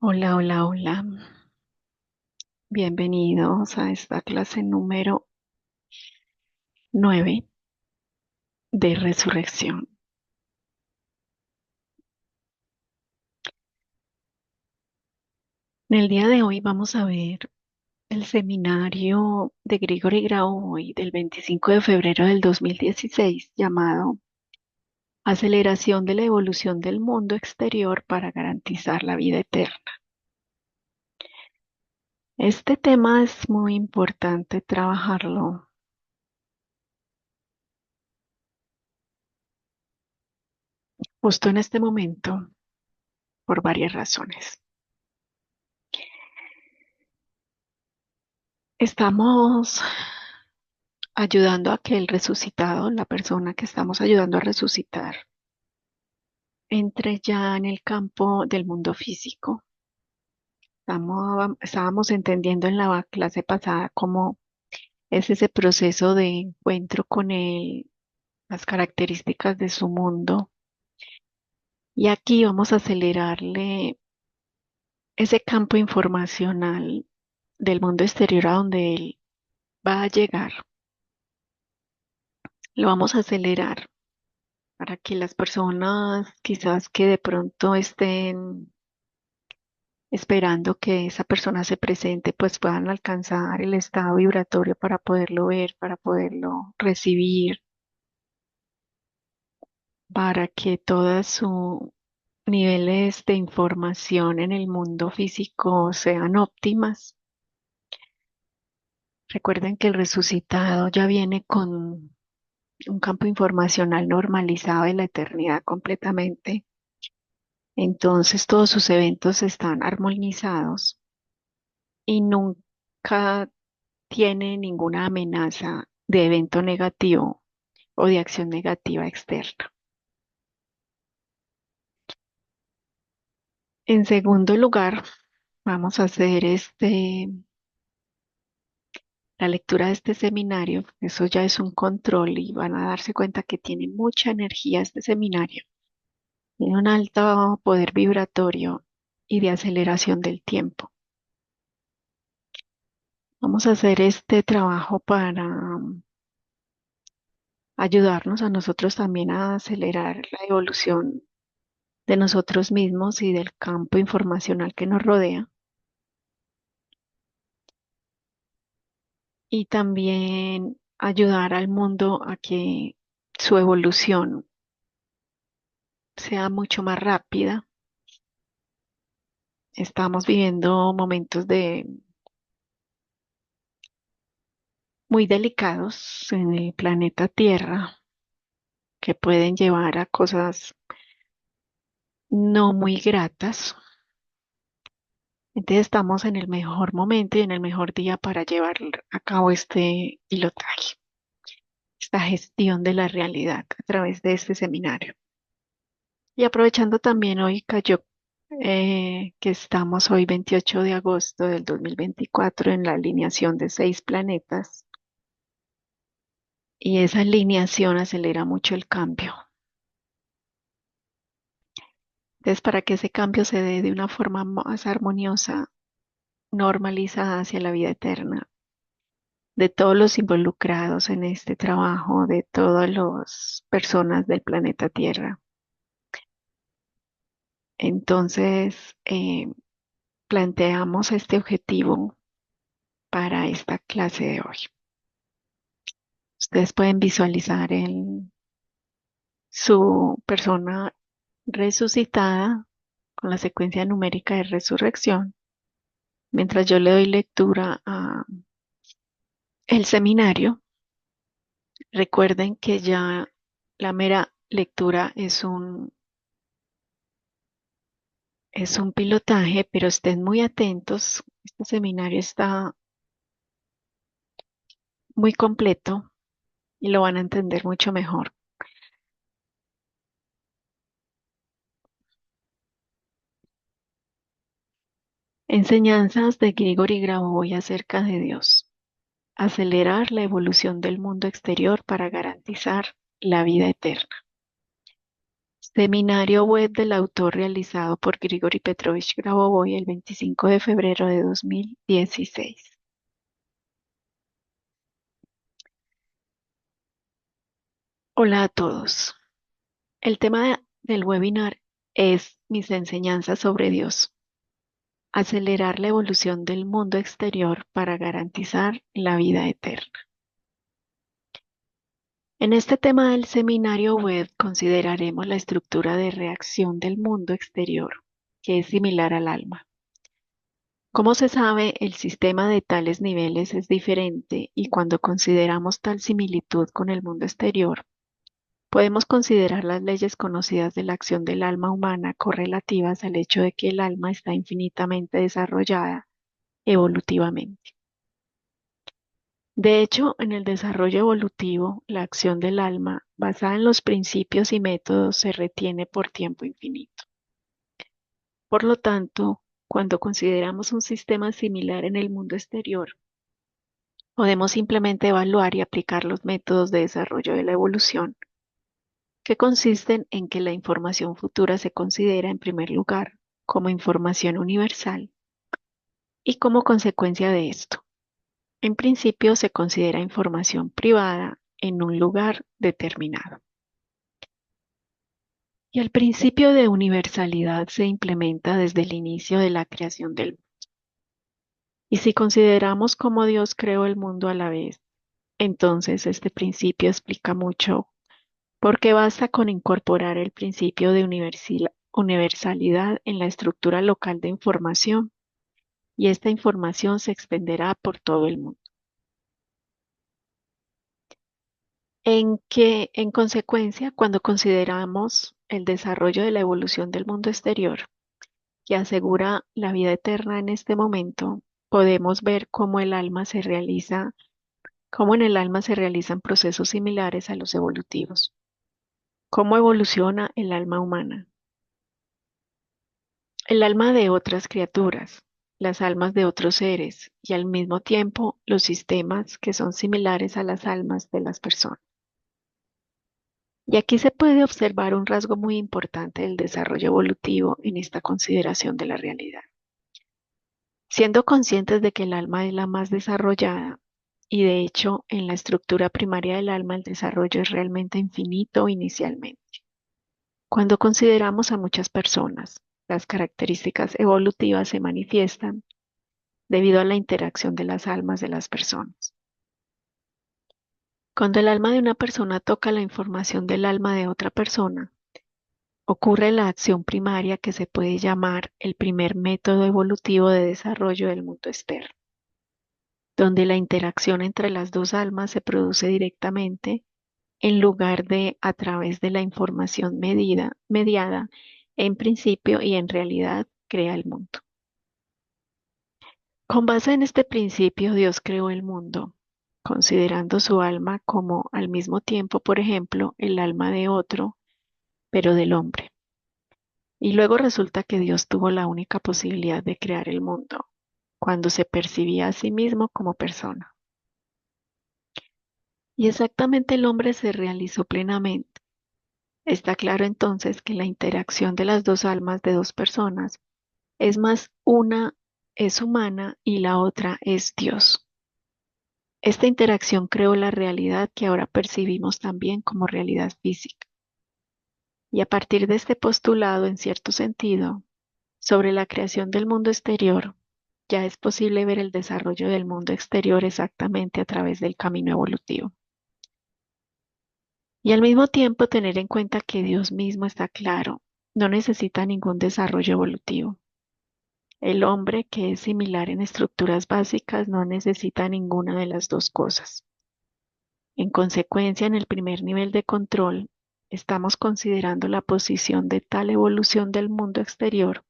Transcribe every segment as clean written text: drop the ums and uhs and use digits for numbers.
Hola, hola, hola. Bienvenidos a esta clase número 9 de resurrección. En el día de hoy vamos a ver el seminario de Grigori Grauboy del 25 de febrero del 2016 llamado Aceleración de la evolución del mundo exterior para garantizar la vida eterna. Este tema es muy importante trabajarlo justo en este momento por varias razones. Estamos ayudando a que el resucitado, la persona que estamos ayudando a resucitar, entre ya en el campo del mundo físico. Estábamos entendiendo en la clase pasada cómo es ese proceso de encuentro con él, las características de su mundo. Y aquí vamos a acelerarle ese campo informacional del mundo exterior a donde él va a llegar. Lo vamos a acelerar para que las personas quizás que de pronto estén esperando que esa persona se presente, pues puedan alcanzar el estado vibratorio para poderlo ver, para poderlo recibir, para que todas sus niveles de información en el mundo físico sean óptimas. Recuerden que el resucitado ya viene con un campo informacional normalizado de la eternidad completamente. Entonces todos sus eventos están armonizados y nunca tiene ninguna amenaza de evento negativo o de acción negativa externa. En segundo lugar, vamos a hacer la lectura de este seminario. Eso ya es un control y van a darse cuenta que tiene mucha energía este seminario. Tiene un alto poder vibratorio y de aceleración del tiempo. Vamos a hacer este trabajo para ayudarnos a nosotros también a acelerar la evolución de nosotros mismos y del campo informacional que nos rodea, y también ayudar al mundo a que su evolución sea mucho más rápida. Estamos viviendo momentos de muy delicados en el planeta Tierra que pueden llevar a cosas no muy gratas. Entonces estamos en el mejor momento y en el mejor día para llevar a cabo este pilotaje, esta gestión de la realidad a través de este seminario. Y aprovechando también hoy cayó que estamos hoy 28 de agosto del 2024 en la alineación de 6 planetas, y esa alineación acelera mucho el cambio. Entonces, para que ese cambio se dé de una forma más armoniosa, normalizada hacia la vida eterna, de todos los involucrados en este trabajo, de todas las personas del planeta Tierra. Entonces, planteamos este objetivo para esta clase de hoy. Ustedes pueden visualizar su persona resucitada con la secuencia numérica de resurrección, mientras yo le doy lectura a el seminario. Recuerden que ya la mera lectura es un pilotaje, pero estén muy atentos. Este seminario está muy completo y lo van a entender mucho mejor. Enseñanzas de Grigori Grabovoi acerca de Dios. Acelerar la evolución del mundo exterior para garantizar la vida eterna. Seminario web del autor realizado por Grigori Petrovich Grabovoi el 25 de febrero de 2016. Hola a todos. El tema del webinar es mis enseñanzas sobre Dios. Acelerar la evolución del mundo exterior para garantizar la vida eterna. En este tema del seminario web consideraremos la estructura de reacción del mundo exterior, que es similar al alma. Como se sabe, el sistema de tales niveles es diferente y cuando consideramos tal similitud con el mundo exterior, podemos considerar las leyes conocidas de la acción del alma humana correlativas al hecho de que el alma está infinitamente desarrollada evolutivamente. De hecho, en el desarrollo evolutivo, la acción del alma, basada en los principios y métodos, se retiene por tiempo infinito. Por lo tanto, cuando consideramos un sistema similar en el mundo exterior, podemos simplemente evaluar y aplicar los métodos de desarrollo de la evolución, que consisten en que la información futura se considera en primer lugar como información universal y como consecuencia de esto, en principio se considera información privada en un lugar determinado. Y el principio de universalidad se implementa desde el inicio de la creación del mundo. Y si consideramos cómo Dios creó el mundo a la vez, entonces este principio explica mucho porque basta con incorporar el principio de universalidad en la estructura local de información y esta información se extenderá por todo el mundo. En consecuencia, cuando consideramos el desarrollo de la evolución del mundo exterior, que asegura la vida eterna en este momento, podemos ver cómo en el alma se realizan procesos similares a los evolutivos. ¿Cómo evoluciona el alma humana? El alma de otras criaturas, las almas de otros seres y al mismo tiempo los sistemas que son similares a las almas de las personas. Y aquí se puede observar un rasgo muy importante del desarrollo evolutivo en esta consideración de la realidad. Siendo conscientes de que el alma es la más desarrollada, y de hecho en la estructura primaria del alma el desarrollo es realmente infinito inicialmente. Cuando consideramos a muchas personas, las características evolutivas se manifiestan debido a la interacción de las almas de las personas. Cuando el alma de una persona toca la información del alma de otra persona, ocurre la acción primaria que se puede llamar el primer método evolutivo de desarrollo del mundo externo, donde la interacción entre las dos almas se produce directamente en lugar de a través de la información mediada en principio y en realidad crea el mundo. Con base en este principio, Dios creó el mundo, considerando su alma como al mismo tiempo, por ejemplo, el alma de otro, pero del hombre. Y luego resulta que Dios tuvo la única posibilidad de crear el mundo, cuando se percibía a sí mismo como persona. Y exactamente el hombre se realizó plenamente. Está claro entonces que la interacción de las dos almas de dos personas es más una es humana y la otra es Dios. Esta interacción creó la realidad que ahora percibimos también como realidad física. Y a partir de este postulado, en cierto sentido, sobre la creación del mundo exterior, ya es posible ver el desarrollo del mundo exterior exactamente a través del camino evolutivo. Y al mismo tiempo tener en cuenta que Dios mismo está claro, no necesita ningún desarrollo evolutivo. El hombre, que es similar en estructuras básicas, no necesita ninguna de las dos cosas. En consecuencia, en el primer nivel de control, estamos considerando la posición de tal evolución del mundo exterior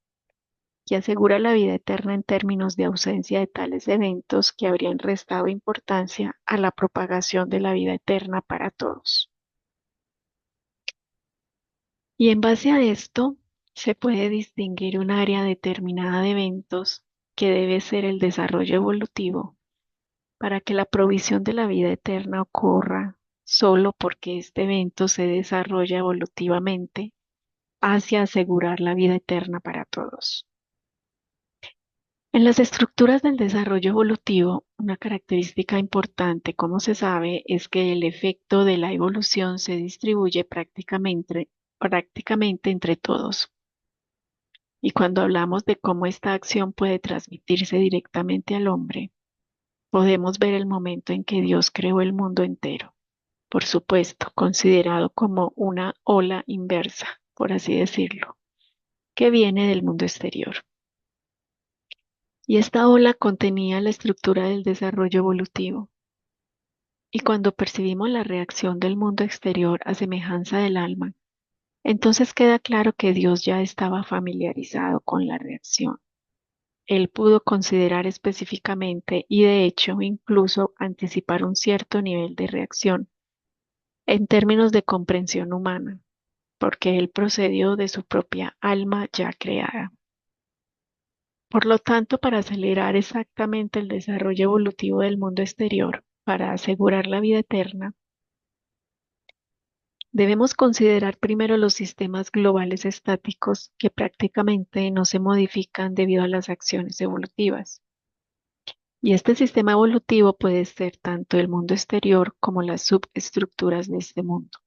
que asegura la vida eterna en términos de ausencia de tales eventos que habrían restado importancia a la propagación de la vida eterna para todos. Y en base a esto, se puede distinguir un área determinada de eventos que debe ser el desarrollo evolutivo para que la provisión de la vida eterna ocurra solo porque este evento se desarrolla evolutivamente hacia asegurar la vida eterna para todos. En las estructuras del desarrollo evolutivo, una característica importante, como se sabe, es que el efecto de la evolución se distribuye prácticamente entre todos. Y cuando hablamos de cómo esta acción puede transmitirse directamente al hombre, podemos ver el momento en que Dios creó el mundo entero, por supuesto, considerado como una ola inversa, por así decirlo, que viene del mundo exterior. Y esta ola contenía la estructura del desarrollo evolutivo. Y cuando percibimos la reacción del mundo exterior a semejanza del alma, entonces queda claro que Dios ya estaba familiarizado con la reacción. Él pudo considerar específicamente y de hecho incluso anticipar un cierto nivel de reacción en términos de comprensión humana, porque él procedió de su propia alma ya creada. Por lo tanto, para acelerar exactamente el desarrollo evolutivo del mundo exterior, para asegurar la vida eterna, debemos considerar primero los sistemas globales estáticos que prácticamente no se modifican debido a las acciones evolutivas. Y este sistema evolutivo puede ser tanto el mundo exterior como las subestructuras de este mundo.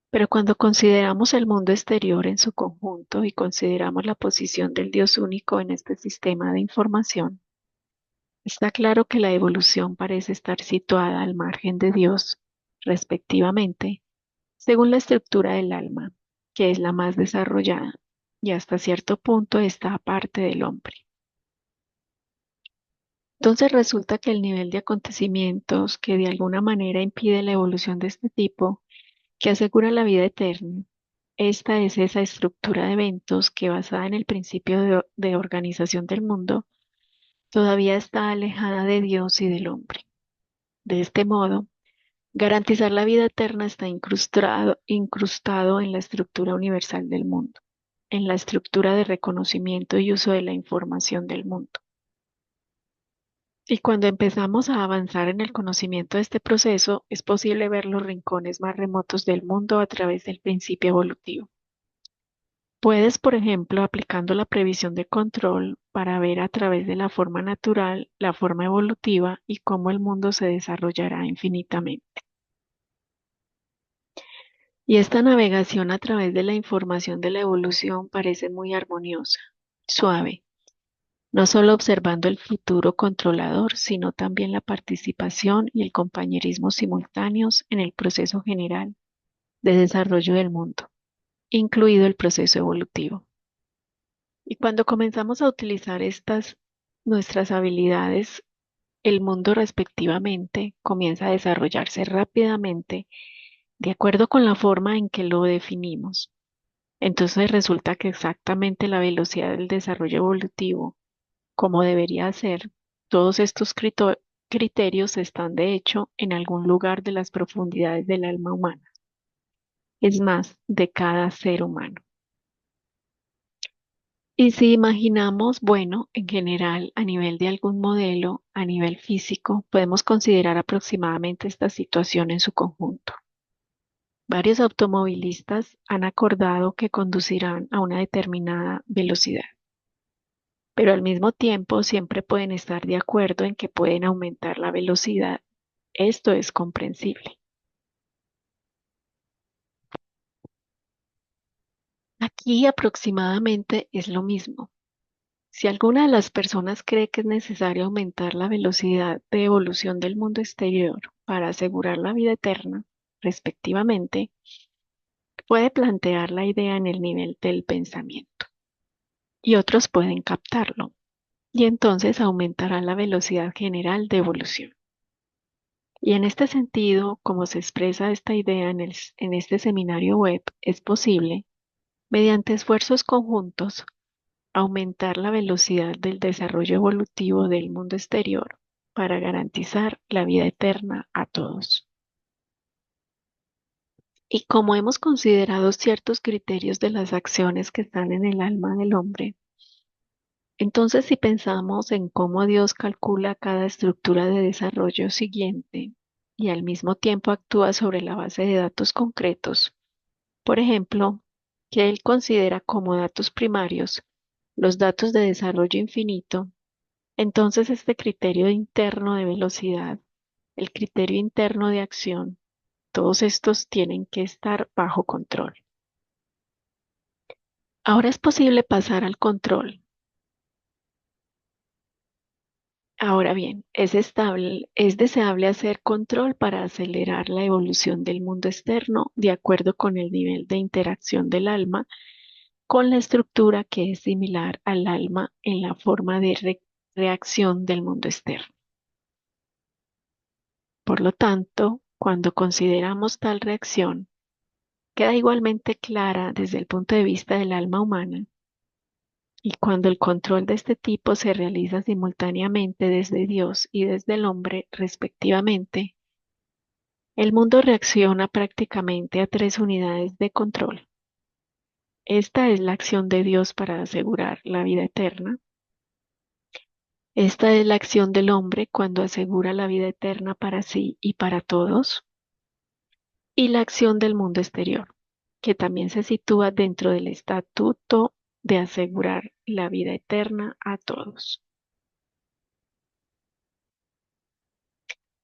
Pero cuando consideramos el mundo exterior en su conjunto y consideramos la posición del Dios único en este sistema de información, está claro que la evolución parece estar situada al margen de Dios, respectivamente, según la estructura del alma, que es la más desarrollada, y hasta cierto punto está aparte del hombre. Entonces resulta que el nivel de acontecimientos que de alguna manera impide la evolución de este tipo, que asegura la vida eterna, esta es esa estructura de eventos que basada en el principio de organización del mundo, todavía está alejada de Dios y del hombre. De este modo, garantizar la vida eterna está incrustado en la estructura universal del mundo, en la estructura de reconocimiento y uso de la información del mundo. Y cuando empezamos a avanzar en el conocimiento de este proceso, es posible ver los rincones más remotos del mundo a través del principio evolutivo. Puedes, por ejemplo, aplicando la previsión de control para ver a través de la forma natural, la forma evolutiva y cómo el mundo se desarrollará infinitamente. Y esta navegación a través de la información de la evolución parece muy armoniosa, suave, no solo observando el futuro controlador, sino también la participación y el compañerismo simultáneos en el proceso general de desarrollo del mundo, incluido el proceso evolutivo. Y cuando comenzamos a utilizar nuestras habilidades, el mundo respectivamente comienza a desarrollarse rápidamente de acuerdo con la forma en que lo definimos. Entonces resulta que exactamente la velocidad del desarrollo evolutivo, como debería ser, todos estos criterios están de hecho en algún lugar de las profundidades del alma humana, es más, de cada ser humano. Y si imaginamos, bueno, en general, a nivel de algún modelo, a nivel físico, podemos considerar aproximadamente esta situación en su conjunto. Varios automovilistas han acordado que conducirán a una determinada velocidad, pero al mismo tiempo siempre pueden estar de acuerdo en que pueden aumentar la velocidad. Esto es comprensible. Aquí aproximadamente es lo mismo. Si alguna de las personas cree que es necesario aumentar la velocidad de evolución del mundo exterior para asegurar la vida eterna, respectivamente, puede plantear la idea en el nivel del pensamiento y otros pueden captarlo y entonces aumentará la velocidad general de evolución. Y en este sentido, como se expresa esta idea en este seminario web, es posible, mediante esfuerzos conjuntos, aumentar la velocidad del desarrollo evolutivo del mundo exterior para garantizar la vida eterna a todos. Y como hemos considerado ciertos criterios de las acciones que están en el alma del hombre, entonces si pensamos en cómo Dios calcula cada estructura de desarrollo siguiente y al mismo tiempo actúa sobre la base de datos concretos, por ejemplo, que él considera como datos primarios los datos de desarrollo infinito, entonces este criterio interno de velocidad, el criterio interno de acción, todos estos tienen que estar bajo control. Ahora es posible pasar al control. Ahora bien, es deseable hacer control para acelerar la evolución del mundo externo de acuerdo con el nivel de interacción del alma con la estructura que es similar al alma en la forma de reacción del mundo externo. Por lo tanto, cuando consideramos tal reacción, queda igualmente clara desde el punto de vista del alma humana, y cuando el control de este tipo se realiza simultáneamente desde Dios y desde el hombre, respectivamente, el mundo reacciona prácticamente a tres unidades de control. Esta es la acción de Dios para asegurar la vida eterna. Esta es la acción del hombre cuando asegura la vida eterna para sí y para todos. Y la acción del mundo exterior, que también se sitúa dentro del estatuto de asegurar la vida eterna a todos.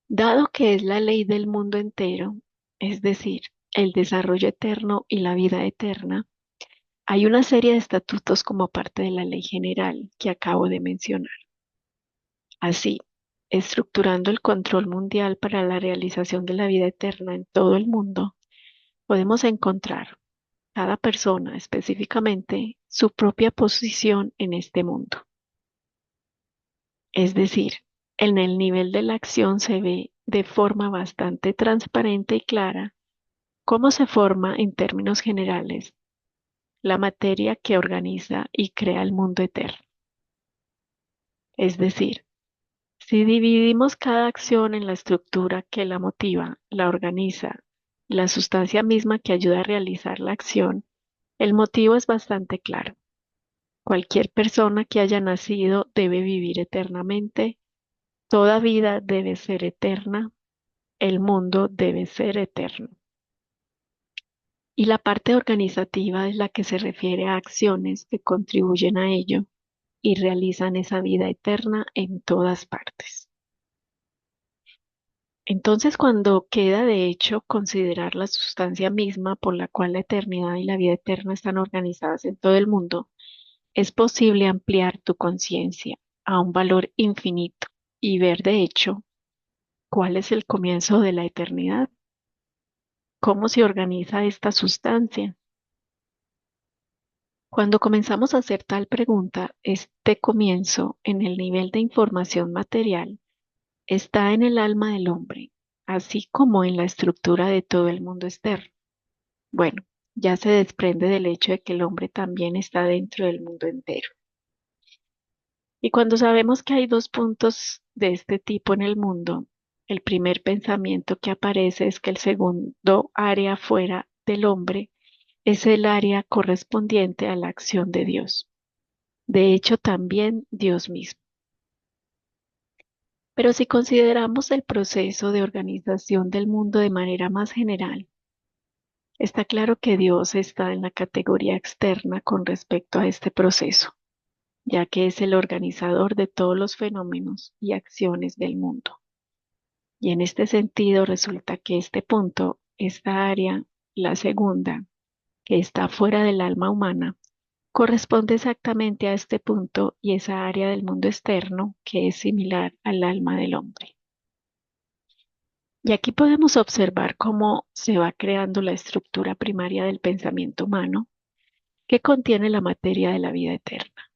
Dado que es la ley del mundo entero, es decir, el desarrollo eterno y la vida eterna, hay una serie de estatutos como parte de la ley general que acabo de mencionar. Así, estructurando el control mundial para la realización de la vida eterna en todo el mundo, podemos encontrar cada persona específicamente su propia posición en este mundo. Es decir, en el nivel de la acción se ve de forma bastante transparente y clara cómo se forma en términos generales la materia que organiza y crea el mundo eterno. Es decir, si dividimos cada acción en la estructura que la motiva, la organiza, la sustancia misma que ayuda a realizar la acción, el motivo es bastante claro. Cualquier persona que haya nacido debe vivir eternamente, toda vida debe ser eterna, el mundo debe ser eterno. Y la parte organizativa es la que se refiere a acciones que contribuyen a ello y realizan esa vida eterna en todas partes. Entonces, cuando queda de hecho considerar la sustancia misma por la cual la eternidad y la vida eterna están organizadas en todo el mundo, es posible ampliar tu conciencia a un valor infinito y ver de hecho cuál es el comienzo de la eternidad, cómo se organiza esta sustancia. Cuando comenzamos a hacer tal pregunta, este comienzo en el nivel de información material está en el alma del hombre, así como en la estructura de todo el mundo externo. Bueno, ya se desprende del hecho de que el hombre también está dentro del mundo entero. Y cuando sabemos que hay dos puntos de este tipo en el mundo, el primer pensamiento que aparece es que el segundo área fuera del hombre es el área correspondiente a la acción de Dios. De hecho, también Dios mismo. Pero si consideramos el proceso de organización del mundo de manera más general, está claro que Dios está en la categoría externa con respecto a este proceso, ya que es el organizador de todos los fenómenos y acciones del mundo. Y en este sentido resulta que este punto, esta área, la segunda, que está fuera del alma humana, corresponde exactamente a este punto y esa área del mundo externo que es similar al alma del hombre. Y aquí podemos observar cómo se va creando la estructura primaria del pensamiento humano que contiene la materia de la vida eterna.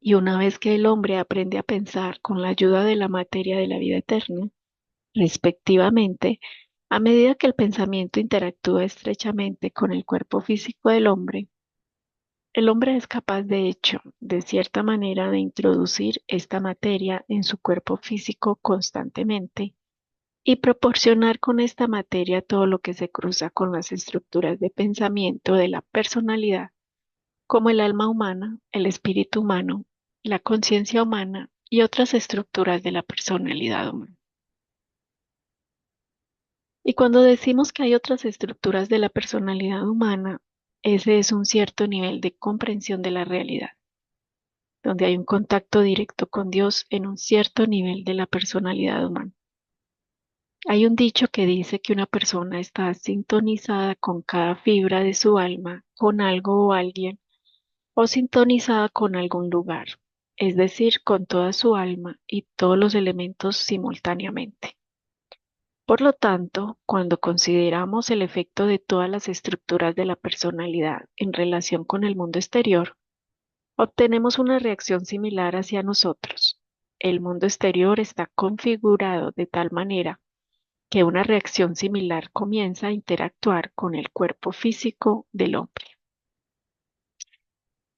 Y una vez que el hombre aprende a pensar con la ayuda de la materia de la vida eterna, respectivamente, a medida que el pensamiento interactúa estrechamente con el cuerpo físico del hombre, el hombre es capaz, de hecho, de cierta manera, de introducir esta materia en su cuerpo físico constantemente y proporcionar con esta materia todo lo que se cruza con las estructuras de pensamiento de la personalidad, como el alma humana, el espíritu humano, la conciencia humana y otras estructuras de la personalidad humana. Y cuando decimos que hay otras estructuras de la personalidad humana, Ese es un cierto nivel de comprensión de la realidad, donde hay un contacto directo con Dios en un cierto nivel de la personalidad humana. Hay un dicho que dice que una persona está sintonizada con cada fibra de su alma, con algo o alguien, o sintonizada con algún lugar, es decir, con toda su alma y todos los elementos simultáneamente. Por lo tanto, cuando consideramos el efecto de todas las estructuras de la personalidad en relación con el mundo exterior, obtenemos una reacción similar hacia nosotros. El mundo exterior está configurado de tal manera que una reacción similar comienza a interactuar con el cuerpo físico del hombre.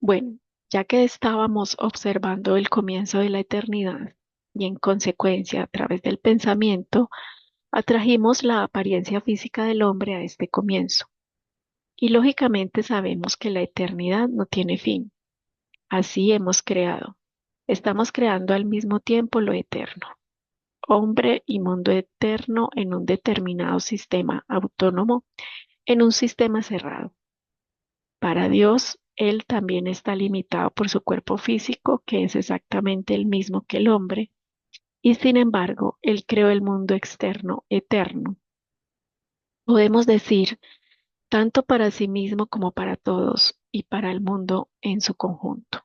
Bueno, ya que estábamos observando el comienzo de la eternidad y en consecuencia a través del pensamiento, atrajimos la apariencia física del hombre a este comienzo. Y lógicamente sabemos que la eternidad no tiene fin. Así hemos creado. Estamos creando al mismo tiempo lo eterno, hombre y mundo eterno en un determinado sistema autónomo, en un sistema cerrado. Para Dios, Él también está limitado por su cuerpo físico, que es exactamente el mismo que el hombre, y sin embargo, Él creó el mundo externo eterno. Podemos decir, tanto para sí mismo como para todos y para el mundo en su conjunto.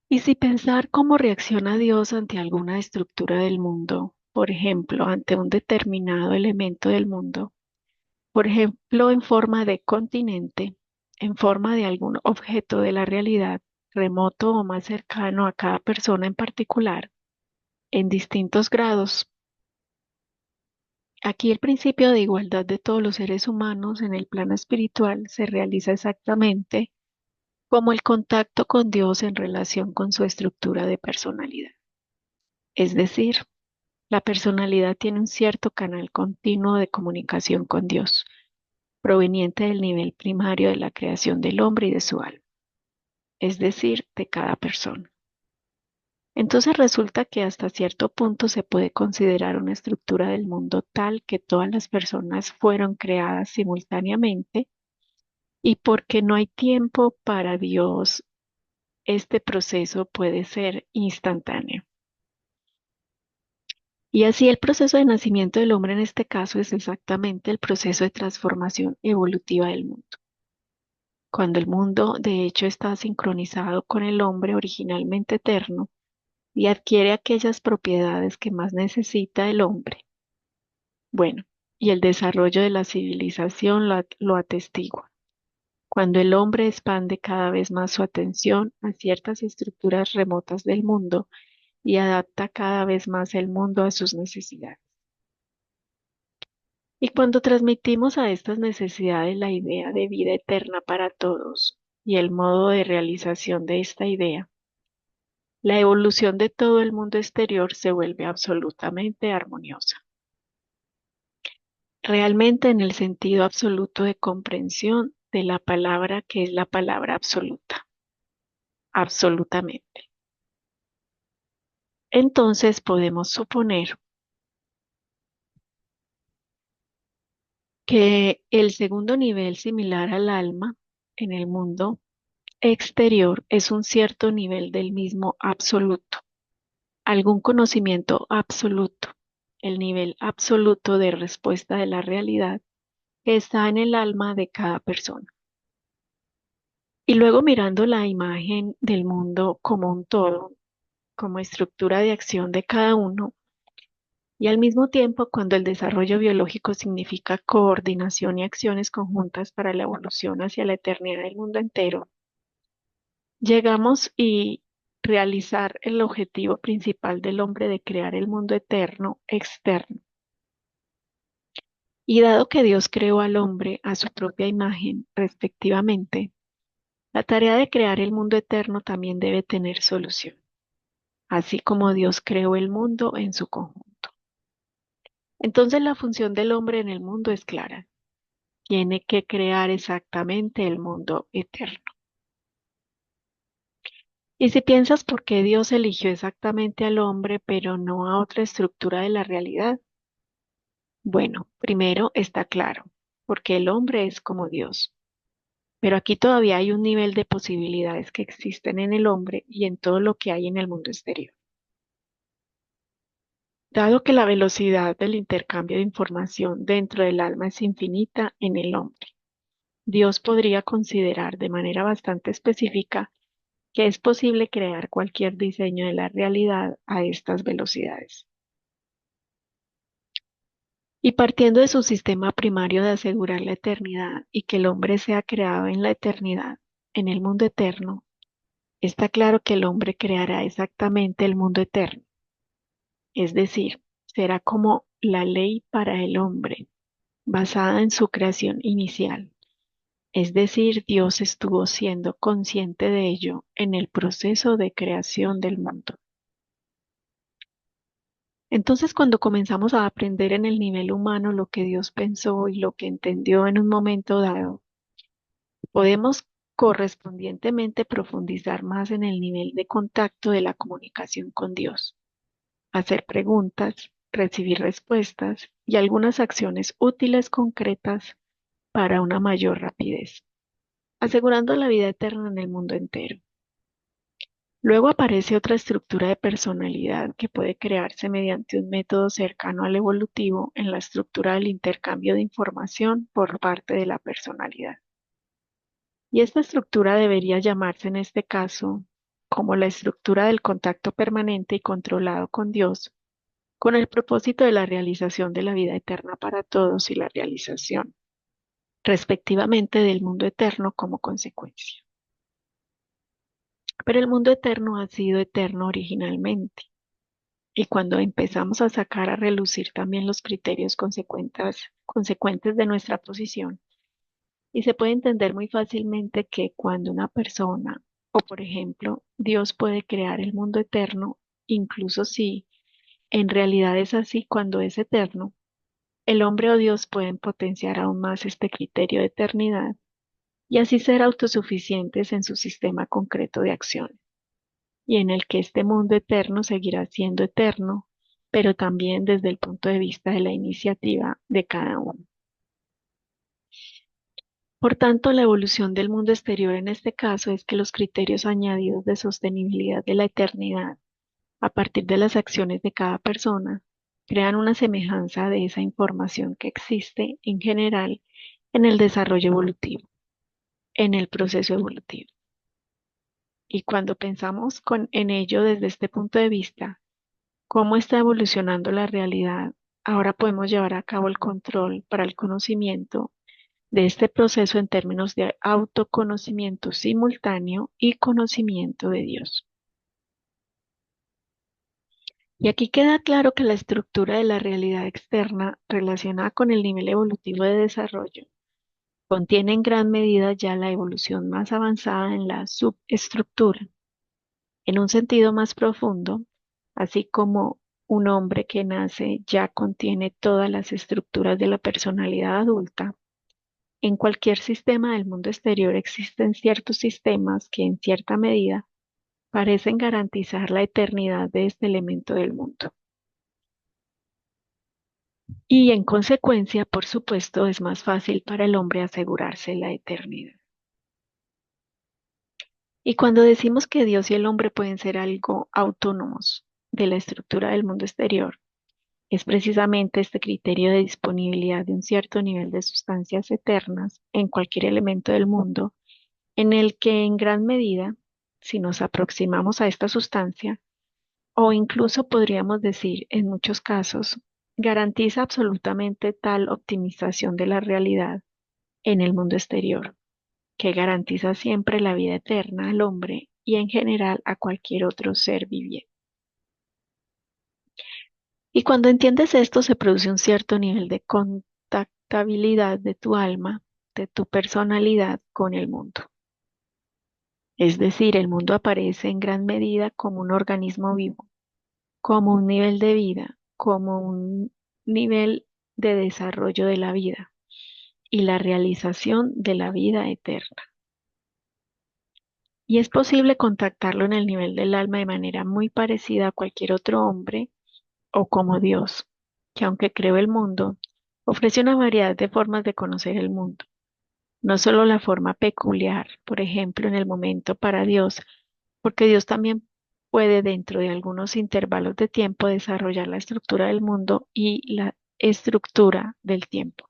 Y si pensar cómo reacciona Dios ante alguna estructura del mundo, por ejemplo, ante un determinado elemento del mundo, por ejemplo, en forma de continente, en forma de algún objeto de la realidad, remoto o más cercano a cada persona en particular, en distintos grados. Aquí el principio de igualdad de todos los seres humanos en el plano espiritual se realiza exactamente como el contacto con Dios en relación con su estructura de personalidad. Es decir, la personalidad tiene un cierto canal continuo de comunicación con Dios, proveniente del nivel primario de la creación del hombre y de su alma, es decir, de cada persona. Entonces resulta que hasta cierto punto se puede considerar una estructura del mundo tal que todas las personas fueron creadas simultáneamente y porque no hay tiempo para Dios, este proceso puede ser instantáneo. Y así el proceso de nacimiento del hombre en este caso es exactamente el proceso de transformación evolutiva del mundo. Cuando el mundo de hecho está sincronizado con el hombre originalmente eterno y adquiere aquellas propiedades que más necesita el hombre. Bueno, y el desarrollo de la civilización lo atestigua. Cuando el hombre expande cada vez más su atención a ciertas estructuras remotas del mundo y adapta cada vez más el mundo a sus necesidades. Y cuando transmitimos a estas necesidades la idea de vida eterna para todos y el modo de realización de esta idea, la evolución de todo el mundo exterior se vuelve absolutamente armoniosa. Realmente en el sentido absoluto de comprensión de la palabra que es la palabra absoluta, absolutamente. Entonces podemos suponer que el segundo nivel similar al alma en el mundo exterior es un cierto nivel del mismo absoluto, algún conocimiento absoluto, el nivel absoluto de respuesta de la realidad que está en el alma de cada persona. Y luego mirando la imagen del mundo como un todo, como estructura de acción de cada uno, y al mismo tiempo cuando el desarrollo biológico significa coordinación y acciones conjuntas para la evolución hacia la eternidad del mundo entero, llegamos y realizar el objetivo principal del hombre de crear el mundo eterno externo. Y dado que Dios creó al hombre a su propia imagen, respectivamente, la tarea de crear el mundo eterno también debe tener solución, así como Dios creó el mundo en su conjunto. Entonces la función del hombre en el mundo es clara. Tiene que crear exactamente el mundo eterno. Y si piensas por qué Dios eligió exactamente al hombre, pero no a otra estructura de la realidad, bueno, primero está claro, porque el hombre es como Dios. Pero aquí todavía hay un nivel de posibilidades que existen en el hombre y en todo lo que hay en el mundo exterior. Dado que la velocidad del intercambio de información dentro del alma es infinita en el hombre, Dios podría considerar de manera bastante específica que es posible crear cualquier diseño de la realidad a estas velocidades. Y partiendo de su sistema primario de asegurar la eternidad y que el hombre sea creado en la eternidad, en el mundo eterno, está claro que el hombre creará exactamente el mundo eterno, es decir, será como la ley para el hombre, basada en su creación inicial. Es decir, Dios estuvo siendo consciente de ello en el proceso de creación del mundo. Entonces, cuando comenzamos a aprender en el nivel humano lo que Dios pensó y lo que entendió en un momento dado, podemos correspondientemente profundizar más en el nivel de contacto de la comunicación con Dios, hacer preguntas, recibir respuestas y algunas acciones útiles concretas para una mayor rapidez, asegurando la vida eterna en el mundo entero. Luego aparece otra estructura de personalidad que puede crearse mediante un método cercano al evolutivo en la estructura del intercambio de información por parte de la personalidad. Y esta estructura debería llamarse en este caso como la estructura del contacto permanente y controlado con Dios, con el propósito de la realización de la vida eterna para todos y la realización, respectivamente, del mundo eterno como consecuencia. Pero el mundo eterno ha sido eterno originalmente. Y cuando empezamos a sacar a relucir también los criterios consecuentes de nuestra posición, y se puede entender muy fácilmente que cuando una persona, o por ejemplo, Dios puede crear el mundo eterno, incluso si en realidad es así cuando es eterno, el hombre o Dios pueden potenciar aún más este criterio de eternidad y así ser autosuficientes en su sistema concreto de acciones, y en el que este mundo eterno seguirá siendo eterno, pero también desde el punto de vista de la iniciativa de cada uno. Por tanto, la evolución del mundo exterior en este caso es que los criterios añadidos de sostenibilidad de la eternidad, a partir de las acciones de cada persona, crean una semejanza de esa información que existe en general en el desarrollo evolutivo, en el proceso evolutivo. Y cuando pensamos en ello desde este punto de vista, cómo está evolucionando la realidad, ahora podemos llevar a cabo el control para el conocimiento de este proceso en términos de autoconocimiento simultáneo y conocimiento de Dios. Y aquí queda claro que la estructura de la realidad externa relacionada con el nivel evolutivo de desarrollo contiene en gran medida ya la evolución más avanzada en la subestructura. En un sentido más profundo, así como un hombre que nace ya contiene todas las estructuras de la personalidad adulta, en cualquier sistema del mundo exterior existen ciertos sistemas que en cierta medida parecen garantizar la eternidad de este elemento del mundo. Y en consecuencia, por supuesto, es más fácil para el hombre asegurarse la eternidad. Y cuando decimos que Dios y el hombre pueden ser algo autónomos de la estructura del mundo exterior, es precisamente este criterio de disponibilidad de un cierto nivel de sustancias eternas en cualquier elemento del mundo, en el que en gran medida, si nos aproximamos a esta sustancia, o incluso podríamos decir en muchos casos, garantiza absolutamente tal optimización de la realidad en el mundo exterior, que garantiza siempre la vida eterna al hombre y en general a cualquier otro ser viviente. Y cuando entiendes esto, se produce un cierto nivel de contactabilidad de tu alma, de tu personalidad con el mundo. Es decir, el mundo aparece en gran medida como un organismo vivo, como un nivel de vida, como un nivel de desarrollo de la vida y la realización de la vida eterna. Y es posible contactarlo en el nivel del alma de manera muy parecida a cualquier otro hombre o como Dios, que aunque creó el mundo, Ofrece una variedad de formas de conocer el mundo, no solo la forma peculiar, por ejemplo, en el momento para Dios, porque Dios también puede dentro de algunos intervalos de tiempo desarrollar la estructura del mundo y la estructura del tiempo.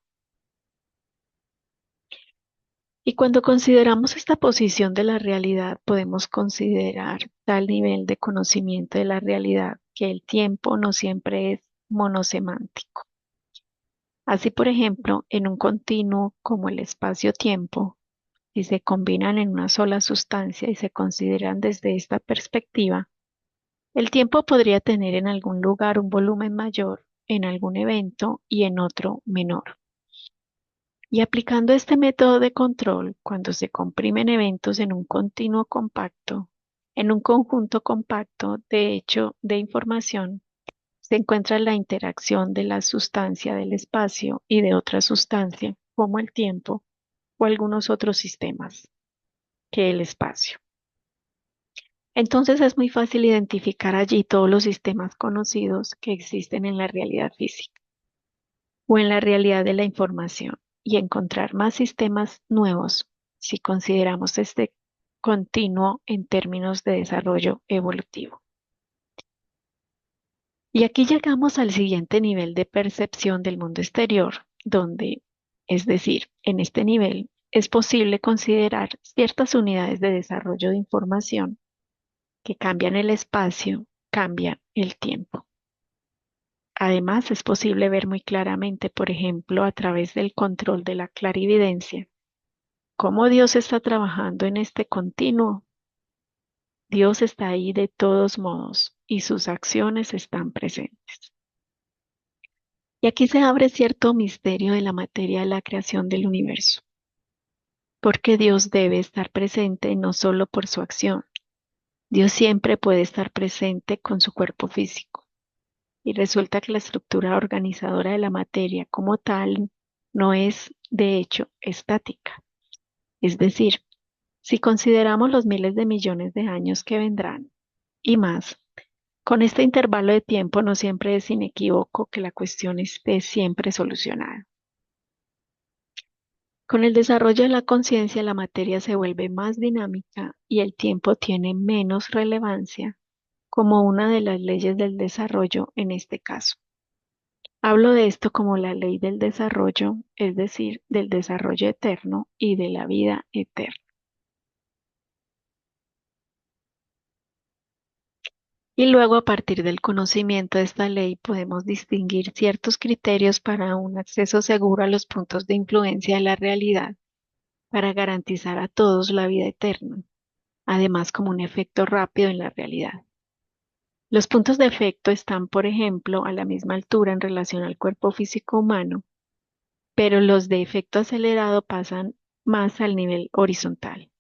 Y cuando consideramos esta posición de la realidad, podemos considerar tal nivel de conocimiento de la realidad que el tiempo no siempre es monosemántico. Así, por ejemplo, en un continuo como el espacio-tiempo, si se combinan en una sola sustancia y se consideran desde esta perspectiva, el tiempo podría tener en algún lugar un volumen mayor, en algún evento y en otro menor. Y aplicando este método de control, cuando se comprimen eventos en un continuo compacto, en un conjunto compacto de hecho de información, se encuentra la interacción de la sustancia del espacio y de otra sustancia, como el tiempo o algunos otros sistemas que el espacio. Entonces es muy fácil identificar allí todos los sistemas conocidos que existen en la realidad física o en la realidad de la información y encontrar más sistemas nuevos si consideramos este continuo en términos de desarrollo evolutivo. Y aquí llegamos al siguiente nivel de percepción del mundo exterior, donde, es decir, en este nivel es posible considerar ciertas unidades de desarrollo de información que cambian el espacio, cambian el tiempo. Además, es posible ver muy claramente, por ejemplo, a través del control de la clarividencia, cómo Dios está trabajando en este continuo. Dios está ahí de todos modos y sus acciones están presentes. Y aquí se abre cierto misterio de la materia de la creación del universo, porque Dios debe estar presente no solo por su acción, Dios siempre puede estar presente con su cuerpo físico. Y resulta que la estructura organizadora de la materia como tal no es, de hecho, estática. Es decir, si consideramos los miles de millones de años que vendrán y más, con este intervalo de tiempo no siempre es inequívoco que la cuestión esté siempre solucionada. Con el desarrollo de la conciencia, la materia se vuelve más dinámica y el tiempo tiene menos relevancia como una de las leyes del desarrollo en este caso. Hablo de esto como la ley del desarrollo, es decir, del desarrollo eterno y de la vida eterna. Y luego, a partir del conocimiento de esta ley, podemos distinguir ciertos criterios para un acceso seguro a los puntos de influencia de la realidad, para garantizar a todos la vida eterna, además como un efecto rápido en la realidad. Los puntos de efecto están, por ejemplo, a la misma altura en relación al cuerpo físico humano, pero los de efecto acelerado pasan más al nivel horizontal.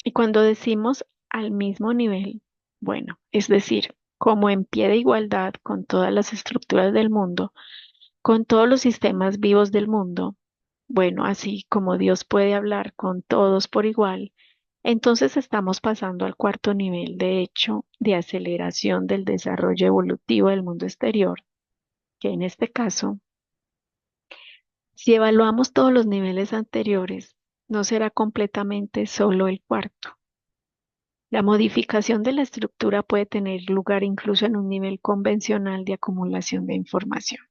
Y cuando decimos al mismo nivel, bueno, es decir, como en pie de igualdad con todas las estructuras del mundo, con todos los sistemas vivos del mundo, bueno, así como Dios puede hablar con todos por igual, entonces estamos pasando al cuarto nivel, de hecho, de aceleración del desarrollo evolutivo del mundo exterior, que en este caso, si evaluamos todos los niveles anteriores, no será completamente solo el cuarto. La modificación de la estructura puede tener lugar incluso en un nivel convencional de acumulación de información.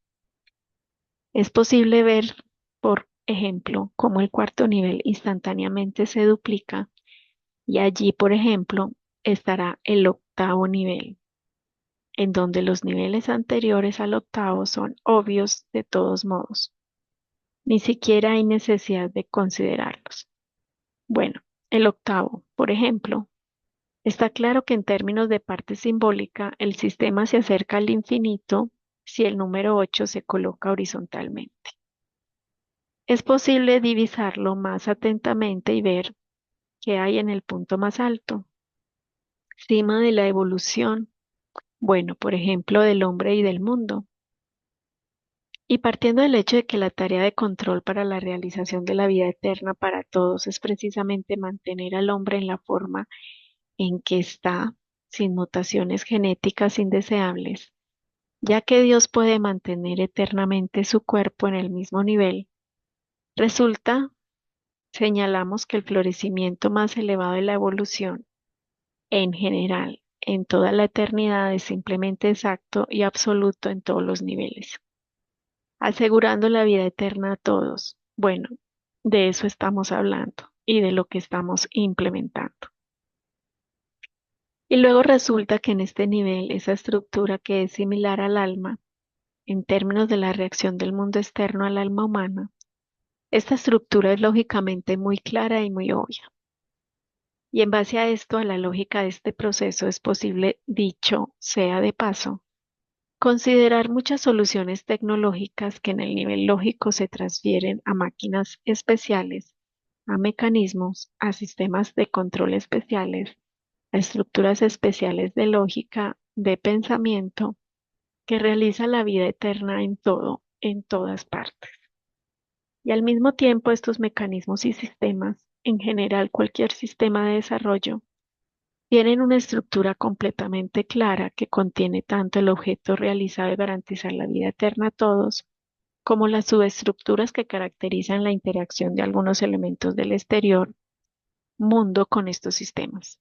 Es posible ver, por ejemplo, cómo el cuarto nivel instantáneamente se duplica y allí, por ejemplo, estará el octavo nivel, en donde los niveles anteriores al octavo son obvios de todos modos. Ni siquiera hay necesidad de considerarlos. Bueno, el octavo, por ejemplo, está claro que en términos de parte simbólica, el sistema se acerca al infinito si el número 8 se coloca horizontalmente. Es posible divisarlo más atentamente y ver qué hay en el punto más alto, cima de la evolución, bueno, por ejemplo, del hombre y del mundo. Y partiendo del hecho de que la tarea de control para la realización de la vida eterna para todos es precisamente mantener al hombre en la forma en que está, sin mutaciones genéticas indeseables, Ya que Dios puede mantener eternamente su cuerpo en el mismo nivel, resulta, señalamos que el florecimiento más elevado de la evolución, en general, en toda la eternidad, es simplemente exacto y absoluto en todos los niveles, asegurando la vida eterna a todos. Bueno, de eso estamos hablando y de lo que estamos implementando. Y luego resulta que en este nivel, esa estructura que es similar al alma, en términos de la reacción del mundo externo al alma humana, esta estructura es lógicamente muy clara y muy obvia. Y en base a esto, a la lógica de este proceso, es posible, dicho sea de paso, considerar muchas soluciones tecnológicas que en el nivel lógico se transfieren a máquinas especiales, a mecanismos, a sistemas de control especiales, a estructuras especiales de lógica, de pensamiento, que realiza la vida eterna en todo, en todas partes. Y al mismo tiempo, estos mecanismos y sistemas, en general cualquier sistema de desarrollo, tienen una estructura completamente clara que contiene tanto el objeto realizado de garantizar la vida eterna a todos, como las subestructuras que caracterizan la interacción de algunos elementos del exterior mundo con estos sistemas.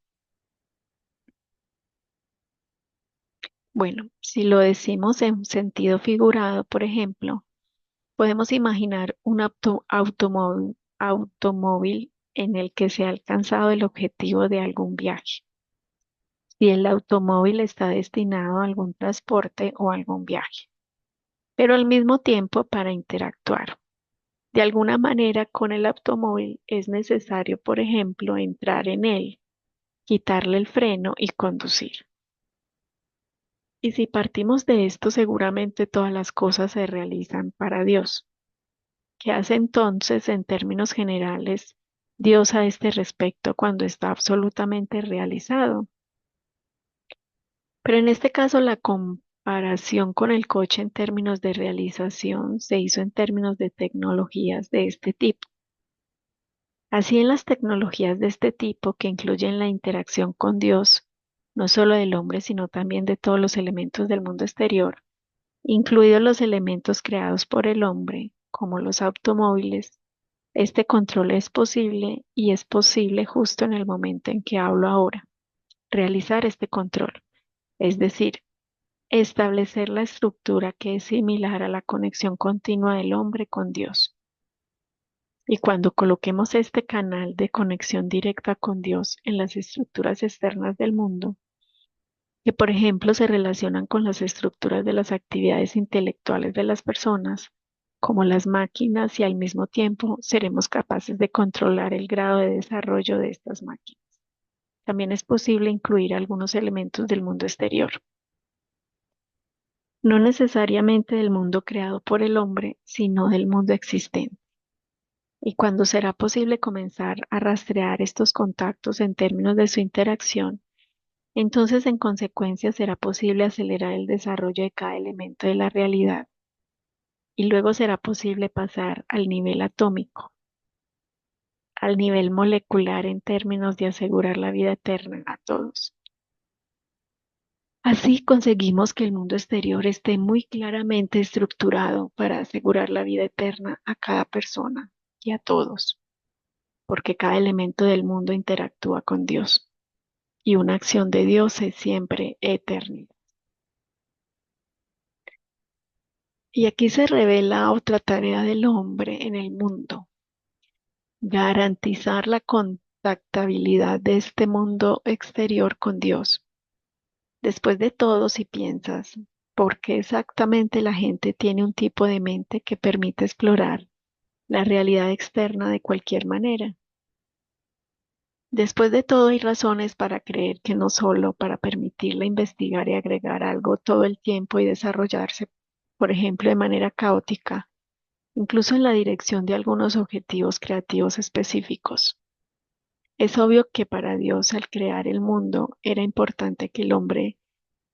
Bueno, si lo decimos en sentido figurado, por ejemplo, podemos imaginar un automóvil en el que se ha alcanzado el objetivo de algún viaje. Si el automóvil está destinado a algún transporte o algún viaje, pero al mismo tiempo para interactuar. De alguna manera con el automóvil es necesario, por ejemplo, entrar en él, quitarle el freno y conducir. Y si partimos de esto, seguramente todas las cosas se realizan para Dios. ¿Qué hace entonces, en términos generales, Dios a este respecto cuando está absolutamente realizado? Pero en este caso, la comparación con el coche en términos de realización se hizo en términos de tecnologías de este tipo. Así en las tecnologías de este tipo, que incluyen la interacción con Dios, no solo del hombre, sino también de todos los elementos del mundo exterior, incluidos los elementos creados por el hombre, como los automóviles, este control es posible y es posible justo en el momento en que hablo ahora, realizar este control, es decir, establecer la estructura que es similar a la conexión continua del hombre con Dios. Y cuando coloquemos este canal de conexión directa con Dios en las estructuras externas del mundo, que por ejemplo se relacionan con las estructuras de las actividades intelectuales de las personas, como las máquinas, y al mismo tiempo seremos capaces de controlar el grado de desarrollo de estas máquinas. También es posible incluir algunos elementos del mundo exterior, no necesariamente del mundo creado por el hombre, sino del mundo existente. Y cuando será posible comenzar a rastrear estos contactos en términos de su interacción, entonces en consecuencia será posible acelerar el desarrollo de cada elemento de la realidad y luego será posible pasar al nivel atómico, al nivel molecular en términos de asegurar la vida eterna a todos. Así conseguimos que el mundo exterior esté muy claramente estructurado para asegurar la vida eterna a cada persona y a todos, porque cada elemento del mundo interactúa con Dios y una acción de Dios es siempre eterna. Y aquí se revela otra tarea del hombre en el mundo: garantizar la contactabilidad de este mundo exterior con Dios. Después de todo, si piensas, ¿por qué exactamente la gente tiene un tipo de mente que permite explorar la realidad externa de cualquier manera? Después de todo, hay razones para creer que no solo para permitirle investigar y agregar algo todo el tiempo y desarrollarse, por ejemplo, de manera caótica, incluso en la dirección de algunos objetivos creativos específicos. Es obvio que para Dios, al crear el mundo, era importante que el hombre,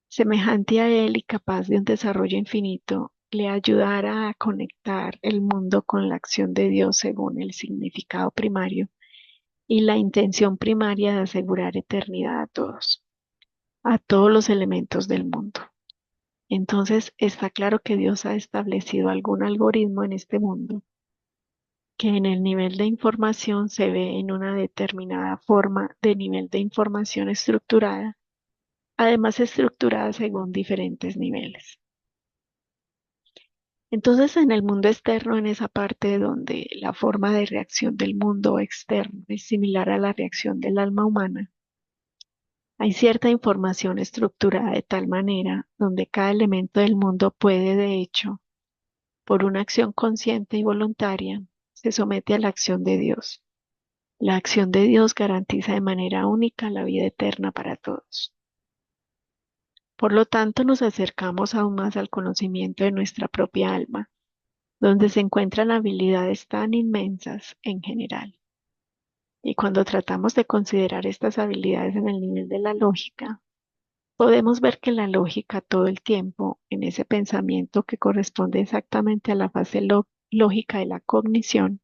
semejante a él y capaz de un desarrollo infinito, le ayudara a conectar el mundo con la acción de Dios según el significado primario y la intención primaria de asegurar eternidad a todos los elementos del mundo. Entonces está claro que Dios ha establecido algún algoritmo en este mundo que en el nivel de información se ve en una determinada forma de nivel de información estructurada, además estructurada según diferentes niveles. Entonces, en el mundo externo, en esa parte donde la forma de reacción del mundo externo es similar a la reacción del alma humana, hay cierta información estructurada de tal manera donde cada elemento del mundo puede, de hecho, por una acción consciente y voluntaria, se somete a la acción de Dios. La acción de Dios garantiza de manera única la vida eterna para todos. Por lo tanto, nos acercamos aún más al conocimiento de nuestra propia alma, donde se encuentran habilidades tan inmensas en general. Y cuando tratamos de considerar estas habilidades en el nivel de la lógica, podemos ver que la lógica todo el tiempo, en ese pensamiento que corresponde exactamente a la fase lógica de la cognición,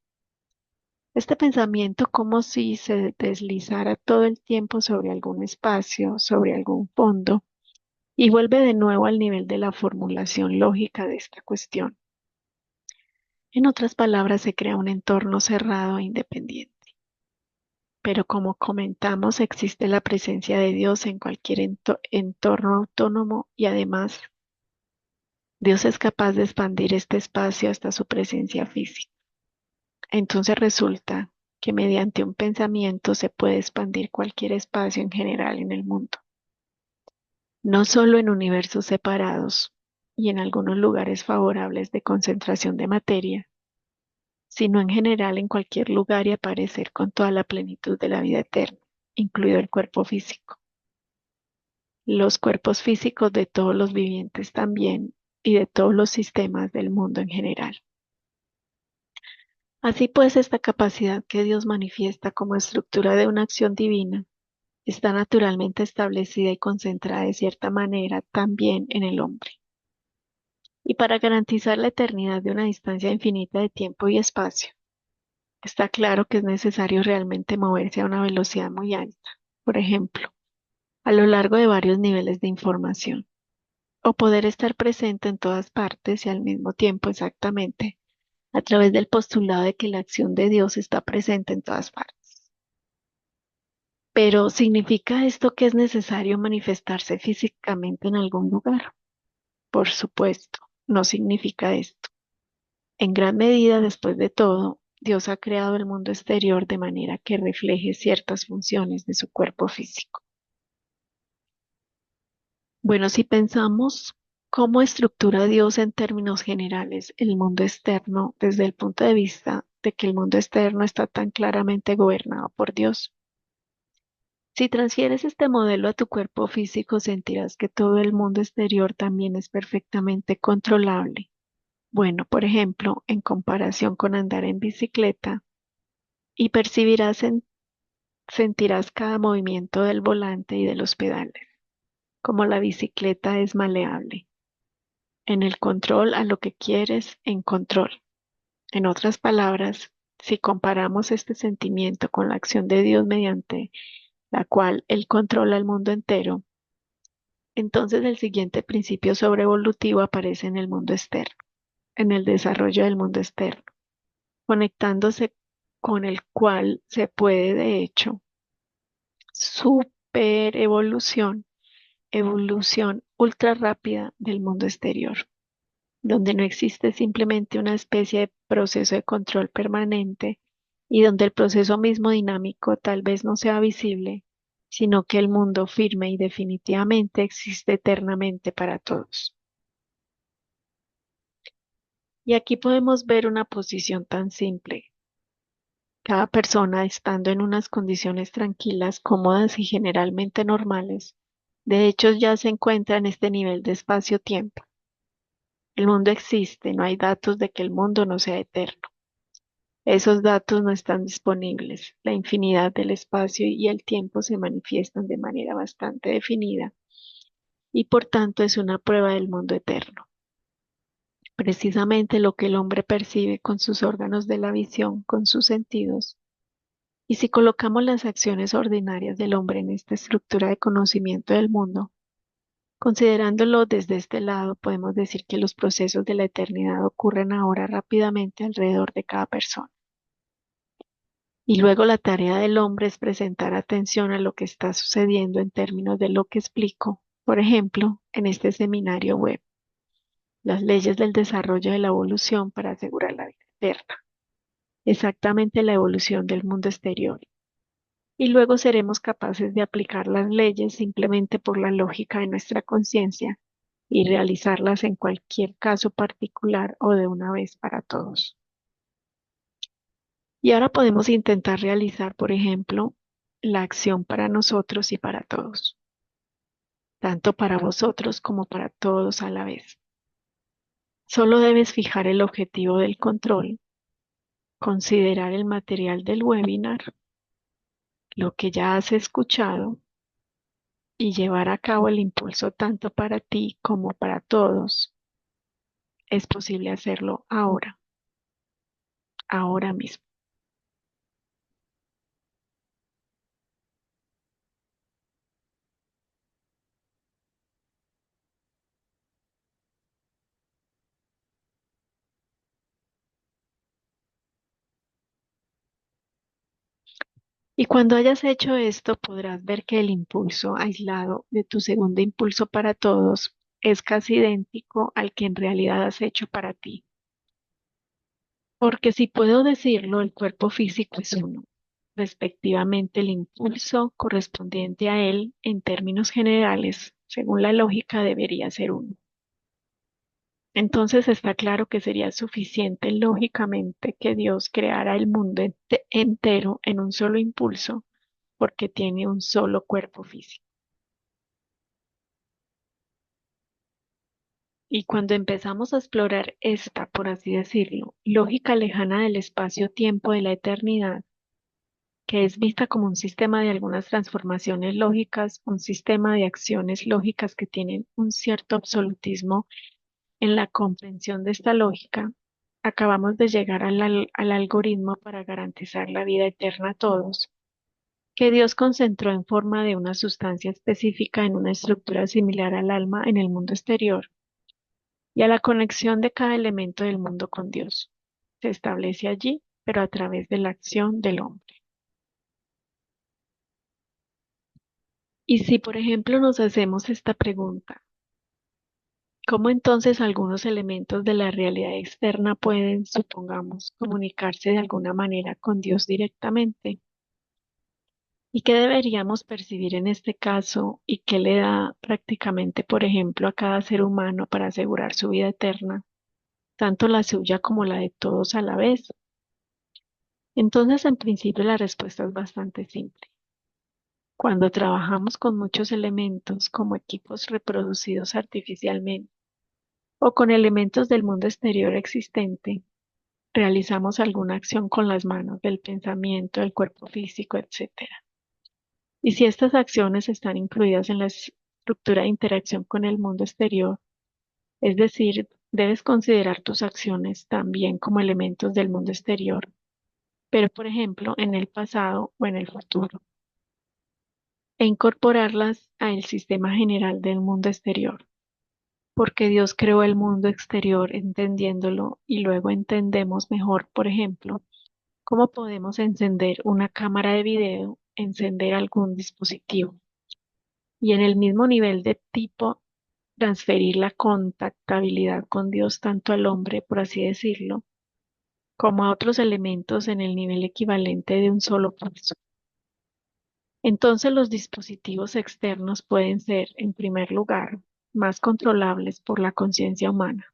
este pensamiento como si se deslizara todo el tiempo sobre algún espacio, sobre algún fondo, y vuelve de nuevo al nivel de la formulación lógica de esta cuestión. En otras palabras, se crea un entorno cerrado e independiente. Pero como comentamos, existe la presencia de Dios en cualquier entorno autónomo y además Dios es capaz de expandir este espacio hasta su presencia física. Entonces resulta que mediante un pensamiento se puede expandir cualquier espacio en general en el mundo, no solo en universos separados y en algunos lugares favorables de concentración de materia, sino en general en cualquier lugar y aparecer con toda la plenitud de la vida eterna, incluido el cuerpo físico, los cuerpos físicos de todos los vivientes también y de todos los sistemas del mundo en general. Así pues, esta capacidad que Dios manifiesta como estructura de una acción divina está naturalmente establecida y concentrada de cierta manera también en el hombre. Y para garantizar la eternidad de una distancia infinita de tiempo y espacio, está claro que es necesario realmente moverse a una velocidad muy alta, por ejemplo, a lo largo de varios niveles de información, o poder estar presente en todas partes y al mismo tiempo exactamente a través del postulado de que la acción de Dios está presente en todas partes. Pero ¿significa esto que es necesario manifestarse físicamente en algún lugar? Por supuesto, no significa esto. En gran medida, después de todo, Dios ha creado el mundo exterior de manera que refleje ciertas funciones de su cuerpo físico. Bueno, si pensamos cómo estructura Dios en términos generales el mundo externo desde el punto de vista de que el mundo externo está tan claramente gobernado por Dios. Si transfieres este modelo a tu cuerpo físico, sentirás que todo el mundo exterior también es perfectamente controlable. Bueno, por ejemplo, en comparación con andar en bicicleta, y sentirás cada movimiento del volante y de los pedales, como la bicicleta es maleable. En el control a lo que quieres, en control. En otras palabras, si comparamos este sentimiento con la acción de Dios mediante la cual Él controla el mundo entero, entonces el siguiente principio sobrevolutivo aparece en el mundo externo, en el desarrollo del mundo externo, conectándose con el cual se puede, de hecho, superevolución, evolución ultra rápida del mundo exterior, donde no existe simplemente una especie de proceso de control permanente y donde el proceso mismo dinámico tal vez no sea visible, sino que el mundo firme y definitivamente existe eternamente para todos. Y aquí podemos ver una posición tan simple. Cada persona estando en unas condiciones tranquilas, cómodas y generalmente normales, de hecho ya se encuentra en este nivel de espacio-tiempo. El mundo existe, no hay datos de que el mundo no sea eterno. Esos datos no están disponibles. La infinidad del espacio y el tiempo se manifiestan de manera bastante definida y por tanto es una prueba del mundo eterno. Precisamente lo que el hombre percibe con sus órganos de la visión, con sus sentidos. Y si colocamos las acciones ordinarias del hombre en esta estructura de conocimiento del mundo, Considerándolo desde este lado, podemos decir que los procesos de la eternidad ocurren ahora rápidamente alrededor de cada persona. Y luego la tarea del hombre es presentar atención a lo que está sucediendo en términos de lo que explico, por ejemplo, en este seminario web, las leyes del desarrollo de la evolución para asegurar la vida eterna, exactamente la evolución del mundo exterior. Y luego seremos capaces de aplicar las leyes simplemente por la lógica de nuestra conciencia y realizarlas en cualquier caso particular o de una vez para todos. Y ahora podemos intentar realizar, por ejemplo, la acción para nosotros y para todos, tanto para vosotros como para todos a la vez. Solo debes fijar el objetivo del control, considerar el material del webinar, lo que ya has escuchado y llevar a cabo el impulso tanto para ti como para todos. Es posible hacerlo ahora, ahora mismo. Y cuando hayas hecho esto, podrás ver que el impulso aislado de tu segundo impulso para todos es casi idéntico al que en realidad has hecho para ti. Porque si puedo decirlo, el cuerpo físico es uno. Respectivamente, el impulso correspondiente a él, en términos generales, según la lógica, debería ser uno. Entonces está claro que sería suficiente lógicamente que Dios creara el mundo entero en un solo impulso, porque tiene un solo cuerpo físico. Y cuando empezamos a explorar esta, por así decirlo, lógica lejana del espacio-tiempo de la eternidad, que es vista como un sistema de algunas transformaciones lógicas, un sistema de acciones lógicas que tienen un cierto absolutismo en la comprensión de esta lógica, acabamos de llegar al algoritmo para garantizar la vida eterna a todos, que Dios concentró en forma de una sustancia específica en una estructura similar al alma en el mundo exterior y a la conexión de cada elemento del mundo con Dios. Se establece allí, pero a través de la acción del hombre. Y si, por ejemplo, nos hacemos esta pregunta, ¿cómo entonces algunos elementos de la realidad externa pueden, supongamos, comunicarse de alguna manera con Dios directamente? ¿Y qué deberíamos percibir en este caso y qué le da prácticamente, por ejemplo, a cada ser humano para asegurar su vida eterna, tanto la suya como la de todos a la vez? Entonces, en principio, la respuesta es bastante simple. Cuando trabajamos con muchos elementos como equipos reproducidos artificialmente o con elementos del mundo exterior existente, realizamos alguna acción con las manos, del pensamiento, del cuerpo físico, etcétera. Y si estas acciones están incluidas en la estructura de interacción con el mundo exterior, es decir, debes considerar tus acciones también como elementos del mundo exterior, pero por ejemplo en el pasado o en el futuro, e incorporarlas al sistema general del mundo exterior, porque Dios creó el mundo exterior entendiéndolo y luego entendemos mejor, por ejemplo, cómo podemos encender una cámara de video, encender algún dispositivo y en el mismo nivel de tipo transferir la contactabilidad con Dios tanto al hombre, por así decirlo, como a otros elementos en el nivel equivalente de un solo pulso. Entonces los dispositivos externos pueden ser, en primer lugar, más controlables por la conciencia humana.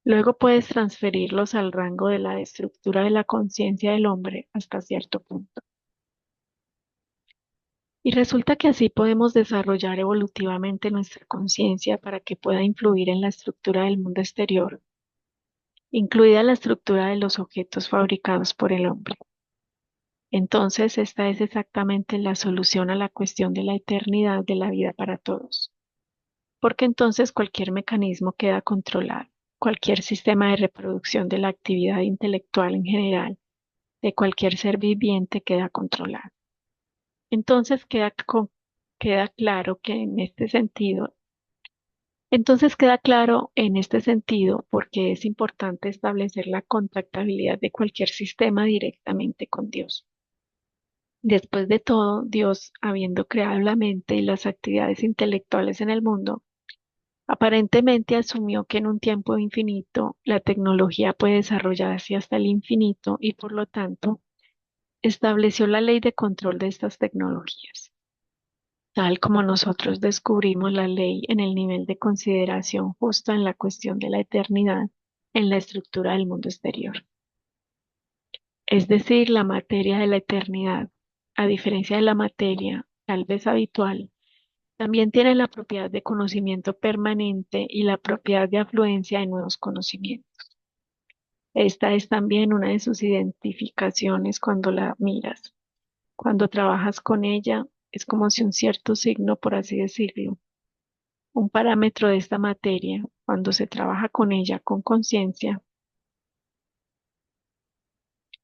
Luego puedes transferirlos al rango de la estructura de la conciencia del hombre hasta cierto punto. Y resulta que así podemos desarrollar evolutivamente nuestra conciencia para que pueda influir en la estructura del mundo exterior, incluida la estructura de los objetos fabricados por el hombre. Entonces, esta es exactamente la solución a la cuestión de la eternidad de la vida para todos, porque entonces cualquier mecanismo queda controlado, cualquier sistema de reproducción de la actividad intelectual en general de cualquier ser viviente queda controlado. Entonces queda claro que en este sentido Entonces queda claro en este sentido por qué es importante establecer la contactabilidad de cualquier sistema directamente con Dios. Después de todo, Dios, habiendo creado la mente y las actividades intelectuales en el mundo, aparentemente asumió que en un tiempo infinito la tecnología puede desarrollarse hasta el infinito y por lo tanto estableció la ley de control de estas tecnologías, tal como nosotros descubrimos la ley en el nivel de consideración justo en la cuestión de la eternidad en la estructura del mundo exterior. Es decir, la materia de la eternidad, a diferencia de la materia tal vez habitual, también tiene la propiedad de conocimiento permanente y la propiedad de afluencia de nuevos conocimientos. Esta es también una de sus identificaciones cuando la miras. Cuando trabajas con ella, es como si un cierto signo, por así decirlo, un parámetro de esta materia, cuando se trabaja con ella con conciencia,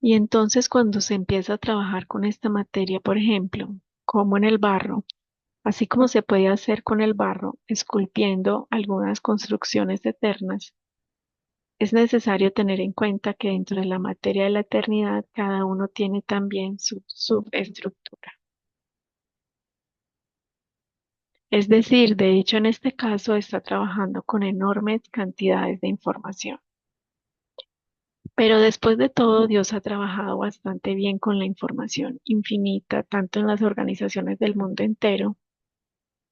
y entonces cuando se empieza a trabajar con esta materia, por ejemplo, como en el barro, así como se puede hacer con el barro, esculpiendo algunas construcciones eternas, es necesario tener en cuenta que dentro de la materia de la eternidad cada uno tiene también su subestructura. Es decir, de hecho en este caso está trabajando con enormes cantidades de información. Pero después de todo, Dios ha trabajado bastante bien con la información infinita, tanto en las organizaciones del mundo entero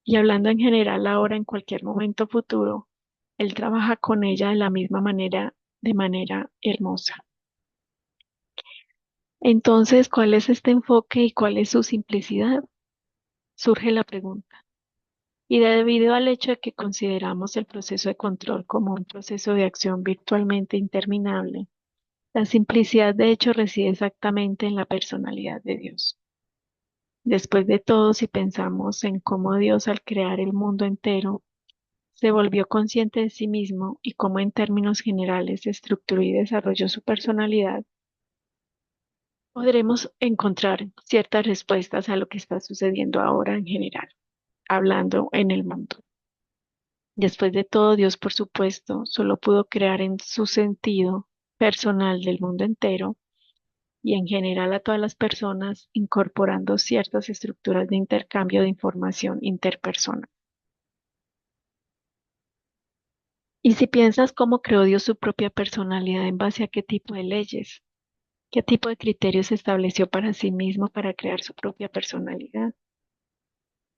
y hablando en general ahora en cualquier momento futuro, Él trabaja con ella de la misma manera, de manera hermosa. Entonces, ¿cuál es este enfoque y cuál es su simplicidad? Surge la pregunta. Y debido al hecho de que consideramos el proceso de control como un proceso de acción virtualmente interminable, la simplicidad de hecho reside exactamente en la personalidad de Dios. Después de todo, si pensamos en cómo Dios al crear el mundo entero se volvió consciente de sí mismo y cómo en términos generales estructuró y desarrolló su personalidad, podremos encontrar ciertas respuestas a lo que está sucediendo ahora en general, hablando en el mundo. Después de todo, Dios, por supuesto, solo pudo crear en su sentido personal del mundo entero y en general a todas las personas, incorporando ciertas estructuras de intercambio de información interpersonal. Y si piensas cómo creó Dios su propia personalidad en base a qué tipo de leyes, qué tipo de criterios estableció para sí mismo para crear su propia personalidad,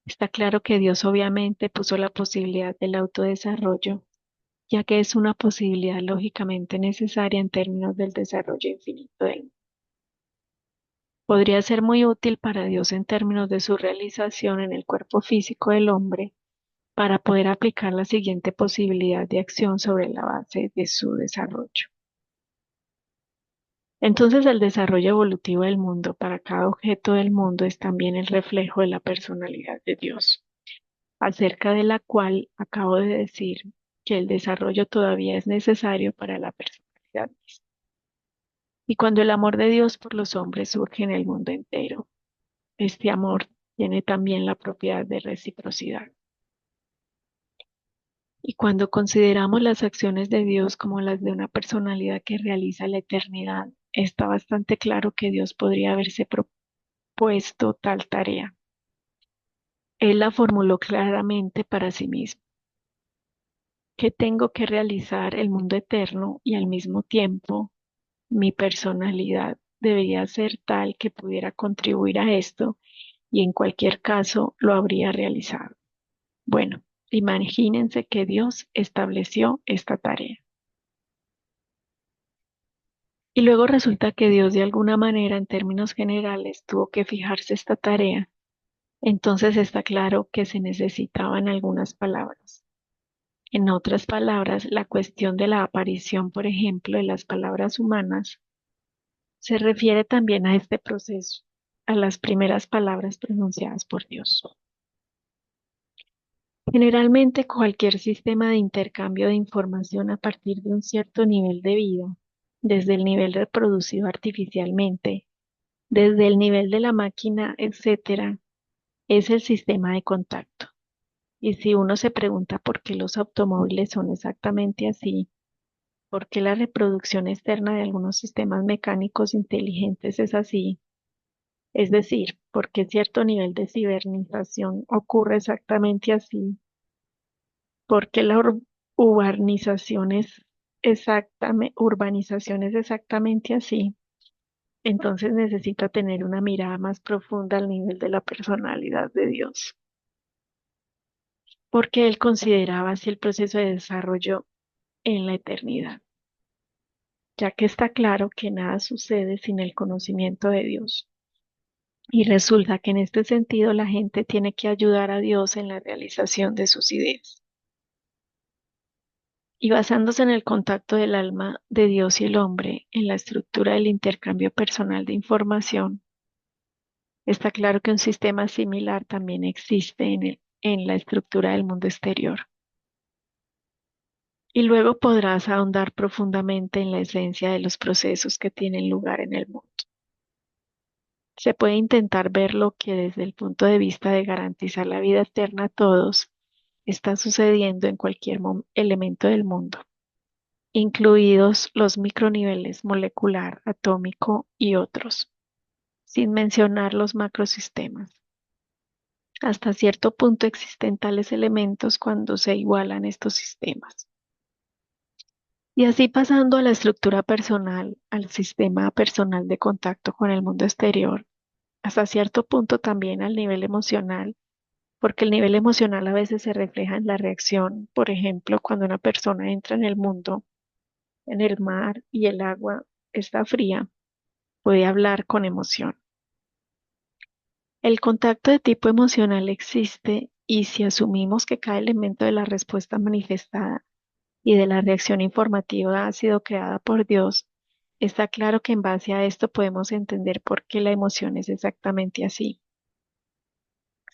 está claro que Dios obviamente puso la posibilidad del autodesarrollo, ya que es una posibilidad lógicamente necesaria en términos del desarrollo infinito del mundo. Podría ser muy útil para Dios en términos de su realización en el cuerpo físico del hombre para poder aplicar la siguiente posibilidad de acción sobre la base de su desarrollo. Entonces, el desarrollo evolutivo del mundo para cada objeto del mundo es también el reflejo de la personalidad de Dios, acerca de la cual acabo de decir que el desarrollo todavía es necesario para la personalidad misma. Y cuando el amor de Dios por los hombres surge en el mundo entero, este amor tiene también la propiedad de reciprocidad. Y cuando consideramos las acciones de Dios como las de una personalidad que realiza la eternidad, está bastante claro que Dios podría haberse propuesto tal tarea. Él la formuló claramente para sí mismo, que tengo que realizar el mundo eterno y al mismo tiempo mi personalidad debería ser tal que pudiera contribuir a esto y en cualquier caso lo habría realizado. Bueno, imagínense que Dios estableció esta tarea. Y luego resulta que Dios de alguna manera, en términos generales, tuvo que fijarse esta tarea. Entonces está claro que se necesitaban algunas palabras. En otras palabras, la cuestión de la aparición, por ejemplo, de las palabras humanas, se refiere también a este proceso, a las primeras palabras pronunciadas por Dios. Generalmente, cualquier sistema de intercambio de información a partir de un cierto nivel de vida, desde el nivel reproducido artificialmente, desde el nivel de la máquina, etcétera, es el sistema de contacto. Y si uno se pregunta por qué los automóviles son exactamente así, por qué la reproducción externa de algunos sistemas mecánicos inteligentes es así, es decir, por qué cierto nivel de cibernización ocurre exactamente así, por qué la urbanización es exactamente así, entonces necesita tener una mirada más profunda al nivel de la personalidad de Dios, porque él consideraba así el proceso de desarrollo en la eternidad, ya que está claro que nada sucede sin el conocimiento de Dios. Y resulta que en este sentido la gente tiene que ayudar a Dios en la realización de sus ideas. Y basándose en el contacto del alma de Dios y el hombre, en la estructura del intercambio personal de información, está claro que un sistema similar también existe en la estructura del mundo exterior. Y luego podrás ahondar profundamente en la esencia de los procesos que tienen lugar en el mundo. Se puede intentar ver lo que desde el punto de vista de garantizar la vida eterna a todos está sucediendo en cualquier elemento del mundo, incluidos los microniveles molecular, atómico y otros, sin mencionar los macrosistemas. Hasta cierto punto existen tales elementos cuando se igualan estos sistemas. Y así pasando a la estructura personal, al sistema personal de contacto con el mundo exterior, hasta cierto punto también al nivel emocional, porque el nivel emocional a veces se refleja en la reacción, por ejemplo, cuando una persona entra en el mundo, en el mar y el agua está fría, puede hablar con emoción. El contacto de tipo emocional existe y si asumimos que cada elemento de la respuesta manifestada y de la reacción informativa ha sido creada por Dios, está claro que en base a esto podemos entender por qué la emoción es exactamente así.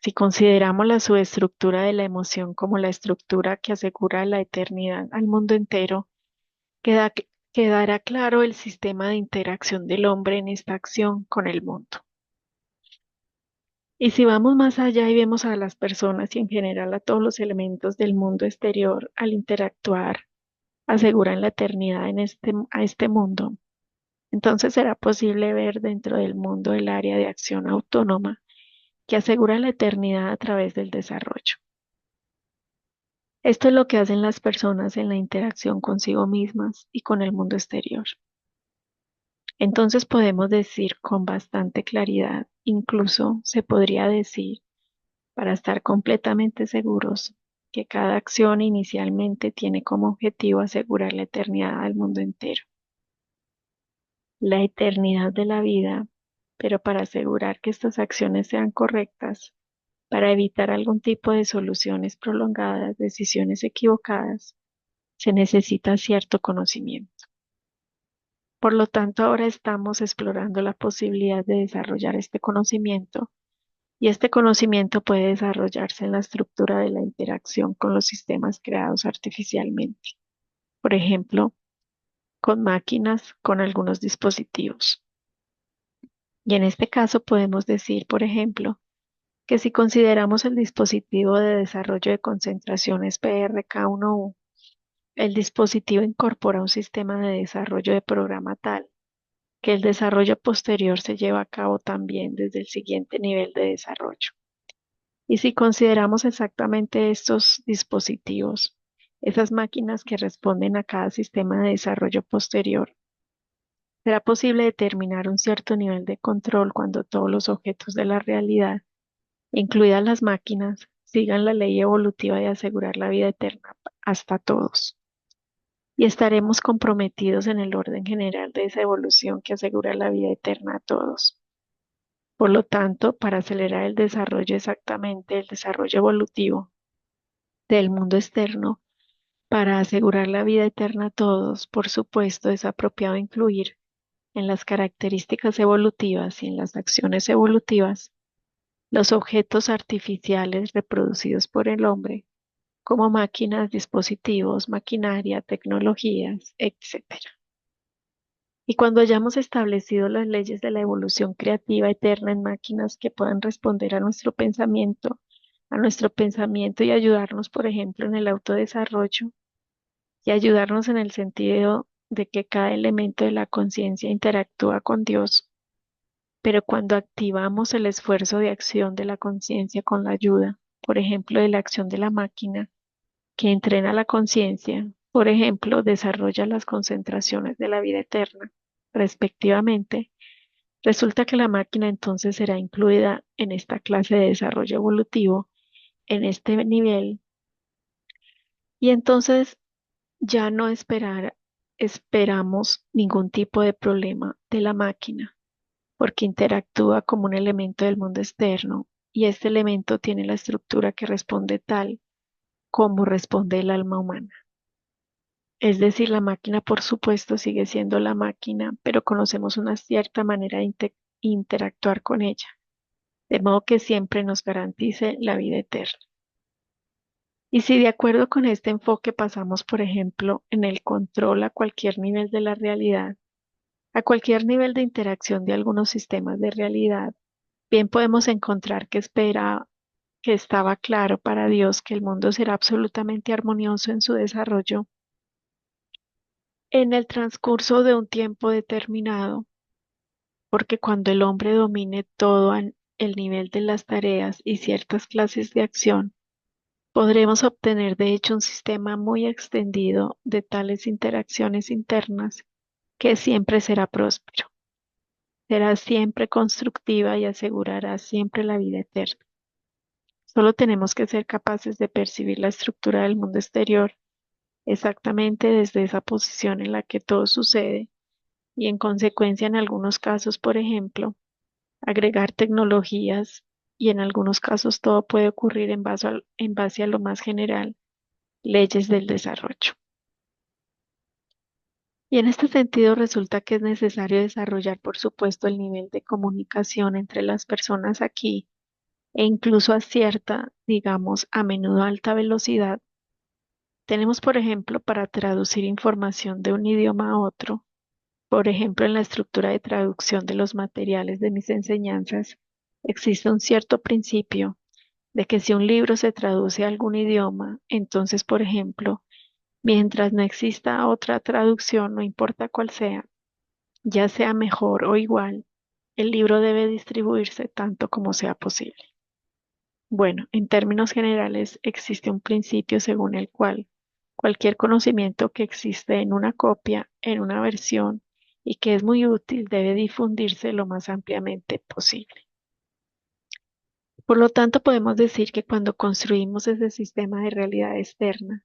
Si consideramos la subestructura de la emoción como la estructura que asegura la eternidad al mundo entero, queda- quedará claro el sistema de interacción del hombre en esta acción con el mundo. Y si vamos más allá y vemos a las personas y en general a todos los elementos del mundo exterior al interactuar, aseguran la eternidad a este mundo, entonces será posible ver dentro del mundo el área de acción autónoma que asegura la eternidad a través del desarrollo. Esto es lo que hacen las personas en la interacción consigo mismas y con el mundo exterior. Entonces podemos decir con bastante claridad, incluso se podría decir, para estar completamente seguros, que cada acción inicialmente tiene como objetivo asegurar la eternidad al mundo entero, la eternidad de la vida, pero para asegurar que estas acciones sean correctas, para evitar algún tipo de soluciones prolongadas, decisiones equivocadas, se necesita cierto conocimiento. Por lo tanto, ahora estamos explorando la posibilidad de desarrollar este conocimiento y este conocimiento puede desarrollarse en la estructura de la interacción con los sistemas creados artificialmente. Por ejemplo, con máquinas, con algunos dispositivos. Y en este caso podemos decir, por ejemplo, que si consideramos el dispositivo de desarrollo de concentraciones PRK1U, el dispositivo incorpora un sistema de desarrollo de programa tal que el desarrollo posterior se lleva a cabo también desde el siguiente nivel de desarrollo. Y si consideramos exactamente estos dispositivos, esas máquinas que responden a cada sistema de desarrollo posterior, será posible determinar un cierto nivel de control cuando todos los objetos de la realidad, incluidas las máquinas, sigan la ley evolutiva de asegurar la vida eterna hasta todos. Y estaremos comprometidos en el orden general de esa evolución que asegura la vida eterna a todos. Por lo tanto, para acelerar el desarrollo exactamente, el desarrollo evolutivo del mundo externo, para asegurar la vida eterna a todos, por supuesto, es apropiado incluir en las características evolutivas y en las acciones evolutivas los objetos artificiales reproducidos por el hombre, como máquinas, dispositivos, maquinaria, tecnologías, etc. Y cuando hayamos establecido las leyes de la evolución creativa eterna en máquinas que puedan responder a nuestro pensamiento, a nuestro pensamiento y ayudarnos, por ejemplo, en el autodesarrollo y ayudarnos en el sentido de que cada elemento de la conciencia interactúa con Dios, pero cuando activamos el esfuerzo de acción de la conciencia con la ayuda, por ejemplo, de la acción de la máquina, que entrena la conciencia, por ejemplo, desarrolla las concentraciones de la vida eterna, respectivamente, resulta que la máquina entonces será incluida en esta clase de desarrollo evolutivo, en este nivel, y entonces ya no esperamos ningún tipo de problema de la máquina, porque interactúa como un elemento del mundo externo, y este elemento tiene la estructura que responde tal como responde el alma humana. Es decir, la máquina, por supuesto, sigue siendo la máquina, pero conocemos una cierta manera de interactuar con ella, de modo que siempre nos garantice la vida eterna. Y si de acuerdo con este enfoque pasamos, por ejemplo, en el control a cualquier nivel de la realidad, a cualquier nivel de interacción de algunos sistemas de realidad, bien podemos encontrar que estaba claro para Dios que el mundo será absolutamente armonioso en su desarrollo en el transcurso de un tiempo determinado, porque cuando el hombre domine todo el nivel de las tareas y ciertas clases de acción, podremos obtener de hecho un sistema muy extendido de tales interacciones internas que siempre será próspero, será siempre constructiva y asegurará siempre la vida eterna. Solo tenemos que ser capaces de percibir la estructura del mundo exterior exactamente desde esa posición en la que todo sucede y en consecuencia en algunos casos, por ejemplo, agregar tecnologías y en algunos casos todo puede ocurrir en base a lo más general, leyes del desarrollo. Y en este sentido resulta que es necesario desarrollar, por supuesto, el nivel de comunicación entre las personas aquí e incluso a cierta, digamos, a menudo alta velocidad. Tenemos, por ejemplo, para traducir información de un idioma a otro, por ejemplo, en la estructura de traducción de los materiales de mis enseñanzas, existe un cierto principio de que si un libro se traduce a algún idioma, entonces, por ejemplo, mientras no exista otra traducción, no importa cuál sea, ya sea mejor o igual, el libro debe distribuirse tanto como sea posible. Bueno, en términos generales, existe un principio según el cual cualquier conocimiento que existe en una copia, en una versión, y que es muy útil, debe difundirse lo más ampliamente posible. Por lo tanto, podemos decir que cuando construimos ese sistema de realidad externa,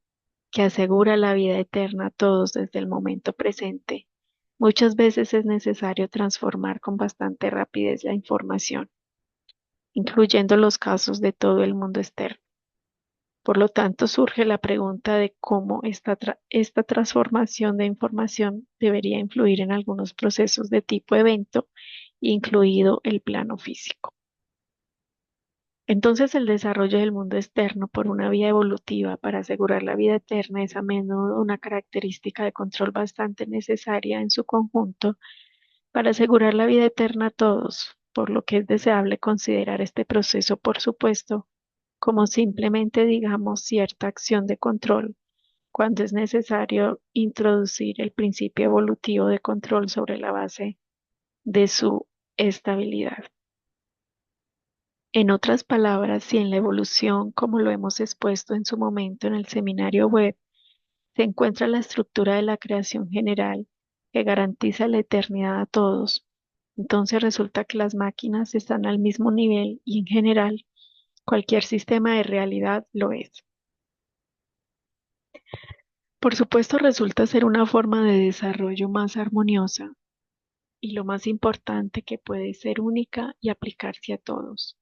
que asegura la vida eterna a todos desde el momento presente, muchas veces es necesario transformar con bastante rapidez la información, incluyendo los casos de todo el mundo externo. Por lo tanto, surge la pregunta de cómo esta transformación de información debería influir en algunos procesos de tipo evento, incluido el plano físico. Entonces, el desarrollo del mundo externo por una vía evolutiva para asegurar la vida eterna es a menudo una característica de control bastante necesaria en su conjunto para asegurar la vida eterna a todos, por lo que es deseable considerar este proceso, por supuesto, como simplemente, digamos, cierta acción de control, cuando es necesario introducir el principio evolutivo de control sobre la base de su estabilidad. En otras palabras, si en la evolución, como lo hemos expuesto en su momento en el seminario web, se encuentra la estructura de la creación general que garantiza la eternidad a todos, entonces resulta que las máquinas están al mismo nivel y en general cualquier sistema de realidad lo es. Por supuesto, resulta ser una forma de desarrollo más armoniosa y lo más importante que puede ser única y aplicarse a todos.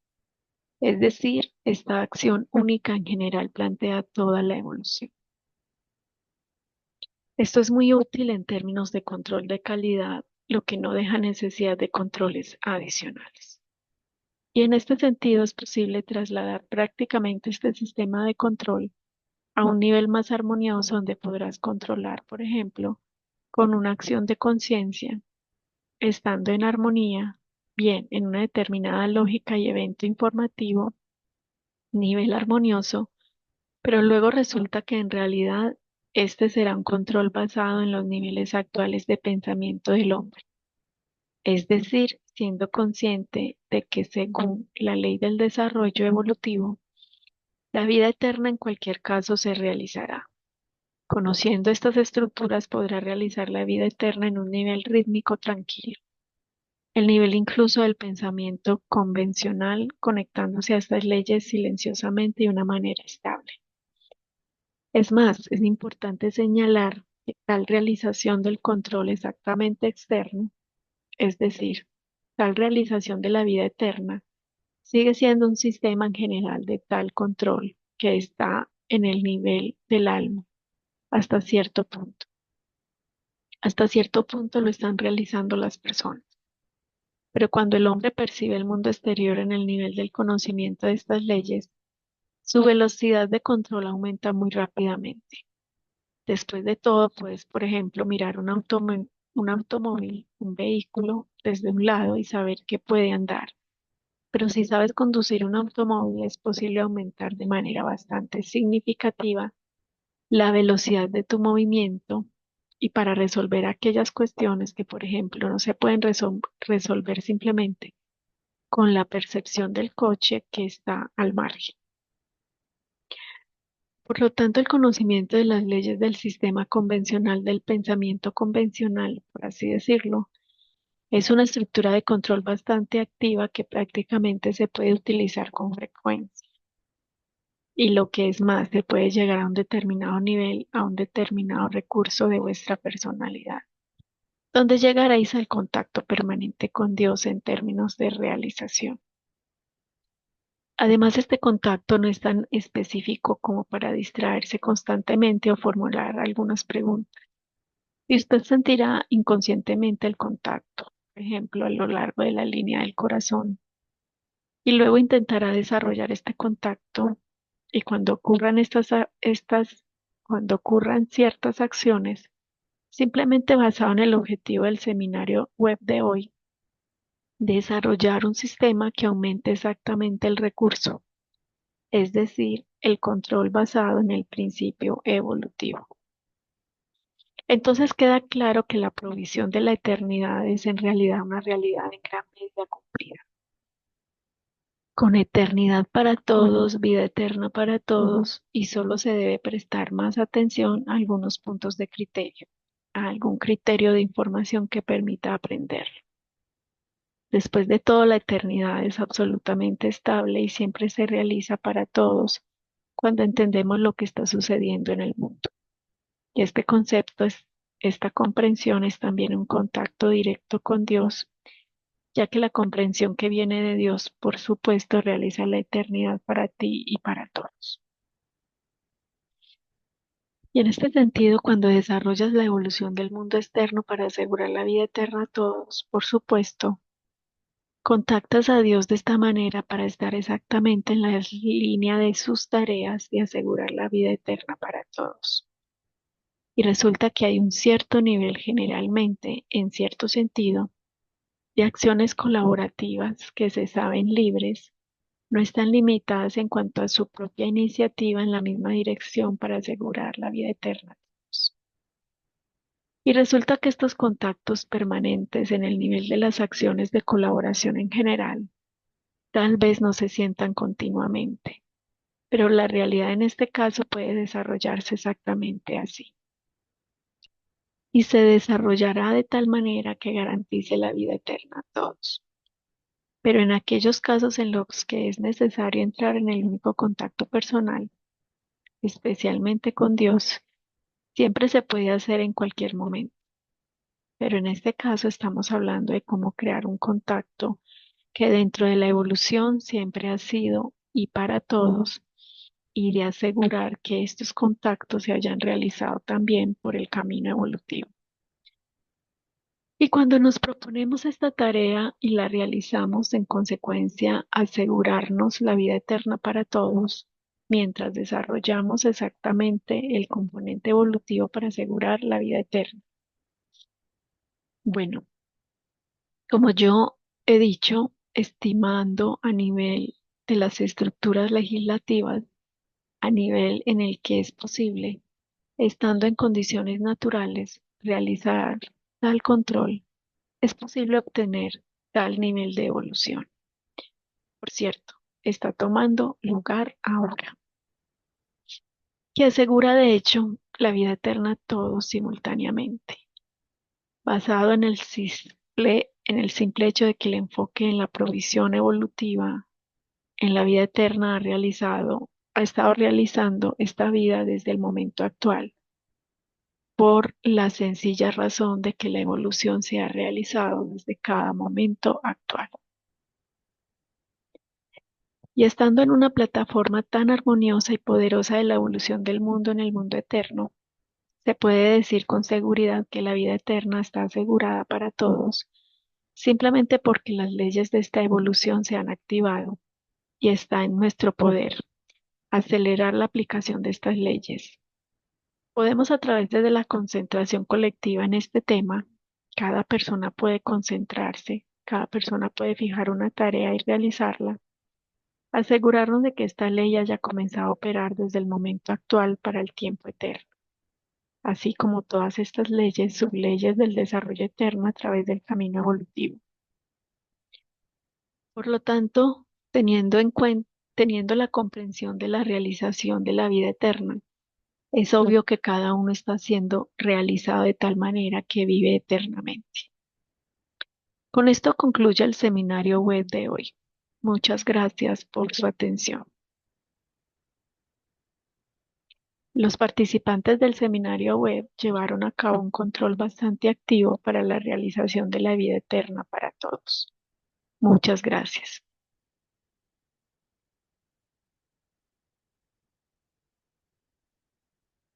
Es decir, esta acción única en general plantea toda la evolución. Esto es muy útil en términos de control de calidad, lo que no deja necesidad de controles adicionales. Y en este sentido es posible trasladar prácticamente este sistema de control a un nivel más armonioso donde podrás controlar, por ejemplo, con una acción de conciencia, estando en armonía, bien en una determinada lógica y evento informativo, nivel armonioso, pero luego resulta que en realidad este será un control basado en los niveles actuales de pensamiento del hombre. Es decir, siendo consciente de que según la ley del desarrollo evolutivo, la vida eterna en cualquier caso se realizará. Conociendo estas estructuras podrá realizar la vida eterna en un nivel rítmico tranquilo, el nivel incluso del pensamiento convencional, conectándose a estas leyes silenciosamente y de una manera estable. Es más, es importante señalar que tal realización del control exactamente externo, es decir, tal realización de la vida eterna, sigue siendo un sistema en general de tal control que está en el nivel del alma hasta cierto punto. Hasta cierto punto lo están realizando las personas. Pero cuando el hombre percibe el mundo exterior en el nivel del conocimiento de estas leyes, su velocidad de control aumenta muy rápidamente. Después de todo, puedes, por ejemplo, mirar un automóvil, un vehículo desde un lado y saber que puede andar. Pero si sabes conducir un automóvil, es posible aumentar de manera bastante significativa la velocidad de tu movimiento y para resolver aquellas cuestiones que, por ejemplo, no se pueden resolver simplemente con la percepción del coche que está al margen. Por lo tanto, el conocimiento de las leyes del sistema convencional del pensamiento convencional, por así decirlo, es una estructura de control bastante activa que prácticamente se puede utilizar con frecuencia. Y lo que es más, se puede llegar a un determinado nivel, a un determinado recurso de vuestra personalidad, donde llegaréis al contacto permanente con Dios en términos de realización. Además, este contacto no es tan específico como para distraerse constantemente o formular algunas preguntas. Y usted sentirá inconscientemente el contacto, por ejemplo, a lo largo de la línea del corazón, y luego intentará desarrollar este contacto. Y cuando ocurran cuando ocurran ciertas acciones, simplemente basado en el objetivo del seminario web de hoy, desarrollar un sistema que aumente exactamente el recurso, es decir, el control basado en el principio evolutivo. Entonces queda claro que la provisión de la eternidad es en realidad una realidad en gran medida cumplida. Con eternidad para todos, vida eterna para todos, y solo se debe prestar más atención a algunos puntos de criterio, a algún criterio de información que permita aprender. Después de todo, la eternidad es absolutamente estable y siempre se realiza para todos cuando entendemos lo que está sucediendo en el mundo. Y este concepto esta comprensión es también un contacto directo con Dios, ya que la comprensión que viene de Dios, por supuesto, realiza la eternidad para ti y para todos. Y en este sentido, cuando desarrollas la evolución del mundo externo para asegurar la vida eterna a todos, por supuesto, contactas a Dios de esta manera para estar exactamente en la línea de sus tareas y asegurar la vida eterna para todos. Y resulta que hay un cierto nivel generalmente, en cierto sentido, de acciones colaborativas que se saben libres, no están limitadas en cuanto a su propia iniciativa en la misma dirección para asegurar la vida eterna. Y resulta que estos contactos permanentes en el nivel de las acciones de colaboración en general tal vez no se sientan continuamente, pero la realidad en este caso puede desarrollarse exactamente así. Y se desarrollará de tal manera que garantice la vida eterna a todos. Pero en aquellos casos en los que es necesario entrar en el único contacto personal, especialmente con Dios, siempre se puede hacer en cualquier momento. Pero en este caso estamos hablando de cómo crear un contacto que dentro de la evolución siempre ha sido y para todos, y de asegurar que estos contactos se hayan realizado también por el camino evolutivo. Y cuando nos proponemos esta tarea y la realizamos, en consecuencia, asegurarnos la vida eterna para todos, mientras desarrollamos exactamente el componente evolutivo para asegurar la vida eterna. Bueno, como yo he dicho, estimando a nivel de las estructuras legislativas a nivel en el que es posible, estando en condiciones naturales, realizar tal control, es posible obtener tal nivel de evolución. Por cierto, está tomando lugar ahora, que asegura de hecho la vida eterna a todos simultáneamente, basado en el simple hecho de que el enfoque en la provisión evolutiva en la vida eterna ha estado realizando esta vida desde el momento actual, por la sencilla razón de que la evolución se ha realizado desde cada momento actual. Y estando en una plataforma tan armoniosa y poderosa de la evolución del mundo en el mundo eterno, se puede decir con seguridad que la vida eterna está asegurada para todos, simplemente porque las leyes de esta evolución se han activado y está en nuestro poder acelerar la aplicación de estas leyes. Podemos a través de la concentración colectiva en este tema, cada persona puede concentrarse, cada persona puede fijar una tarea y realizarla, asegurarnos de que esta ley haya comenzado a operar desde el momento actual para el tiempo eterno, así como todas estas leyes, subleyes del desarrollo eterno a través del camino evolutivo. Por lo tanto, teniendo la comprensión de la realización de la vida eterna, es obvio que cada uno está siendo realizado de tal manera que vive eternamente. Con esto concluye el seminario web de hoy. Muchas gracias por su atención. Los participantes del seminario web llevaron a cabo un control bastante activo para la realización de la vida eterna para todos. Muchas gracias.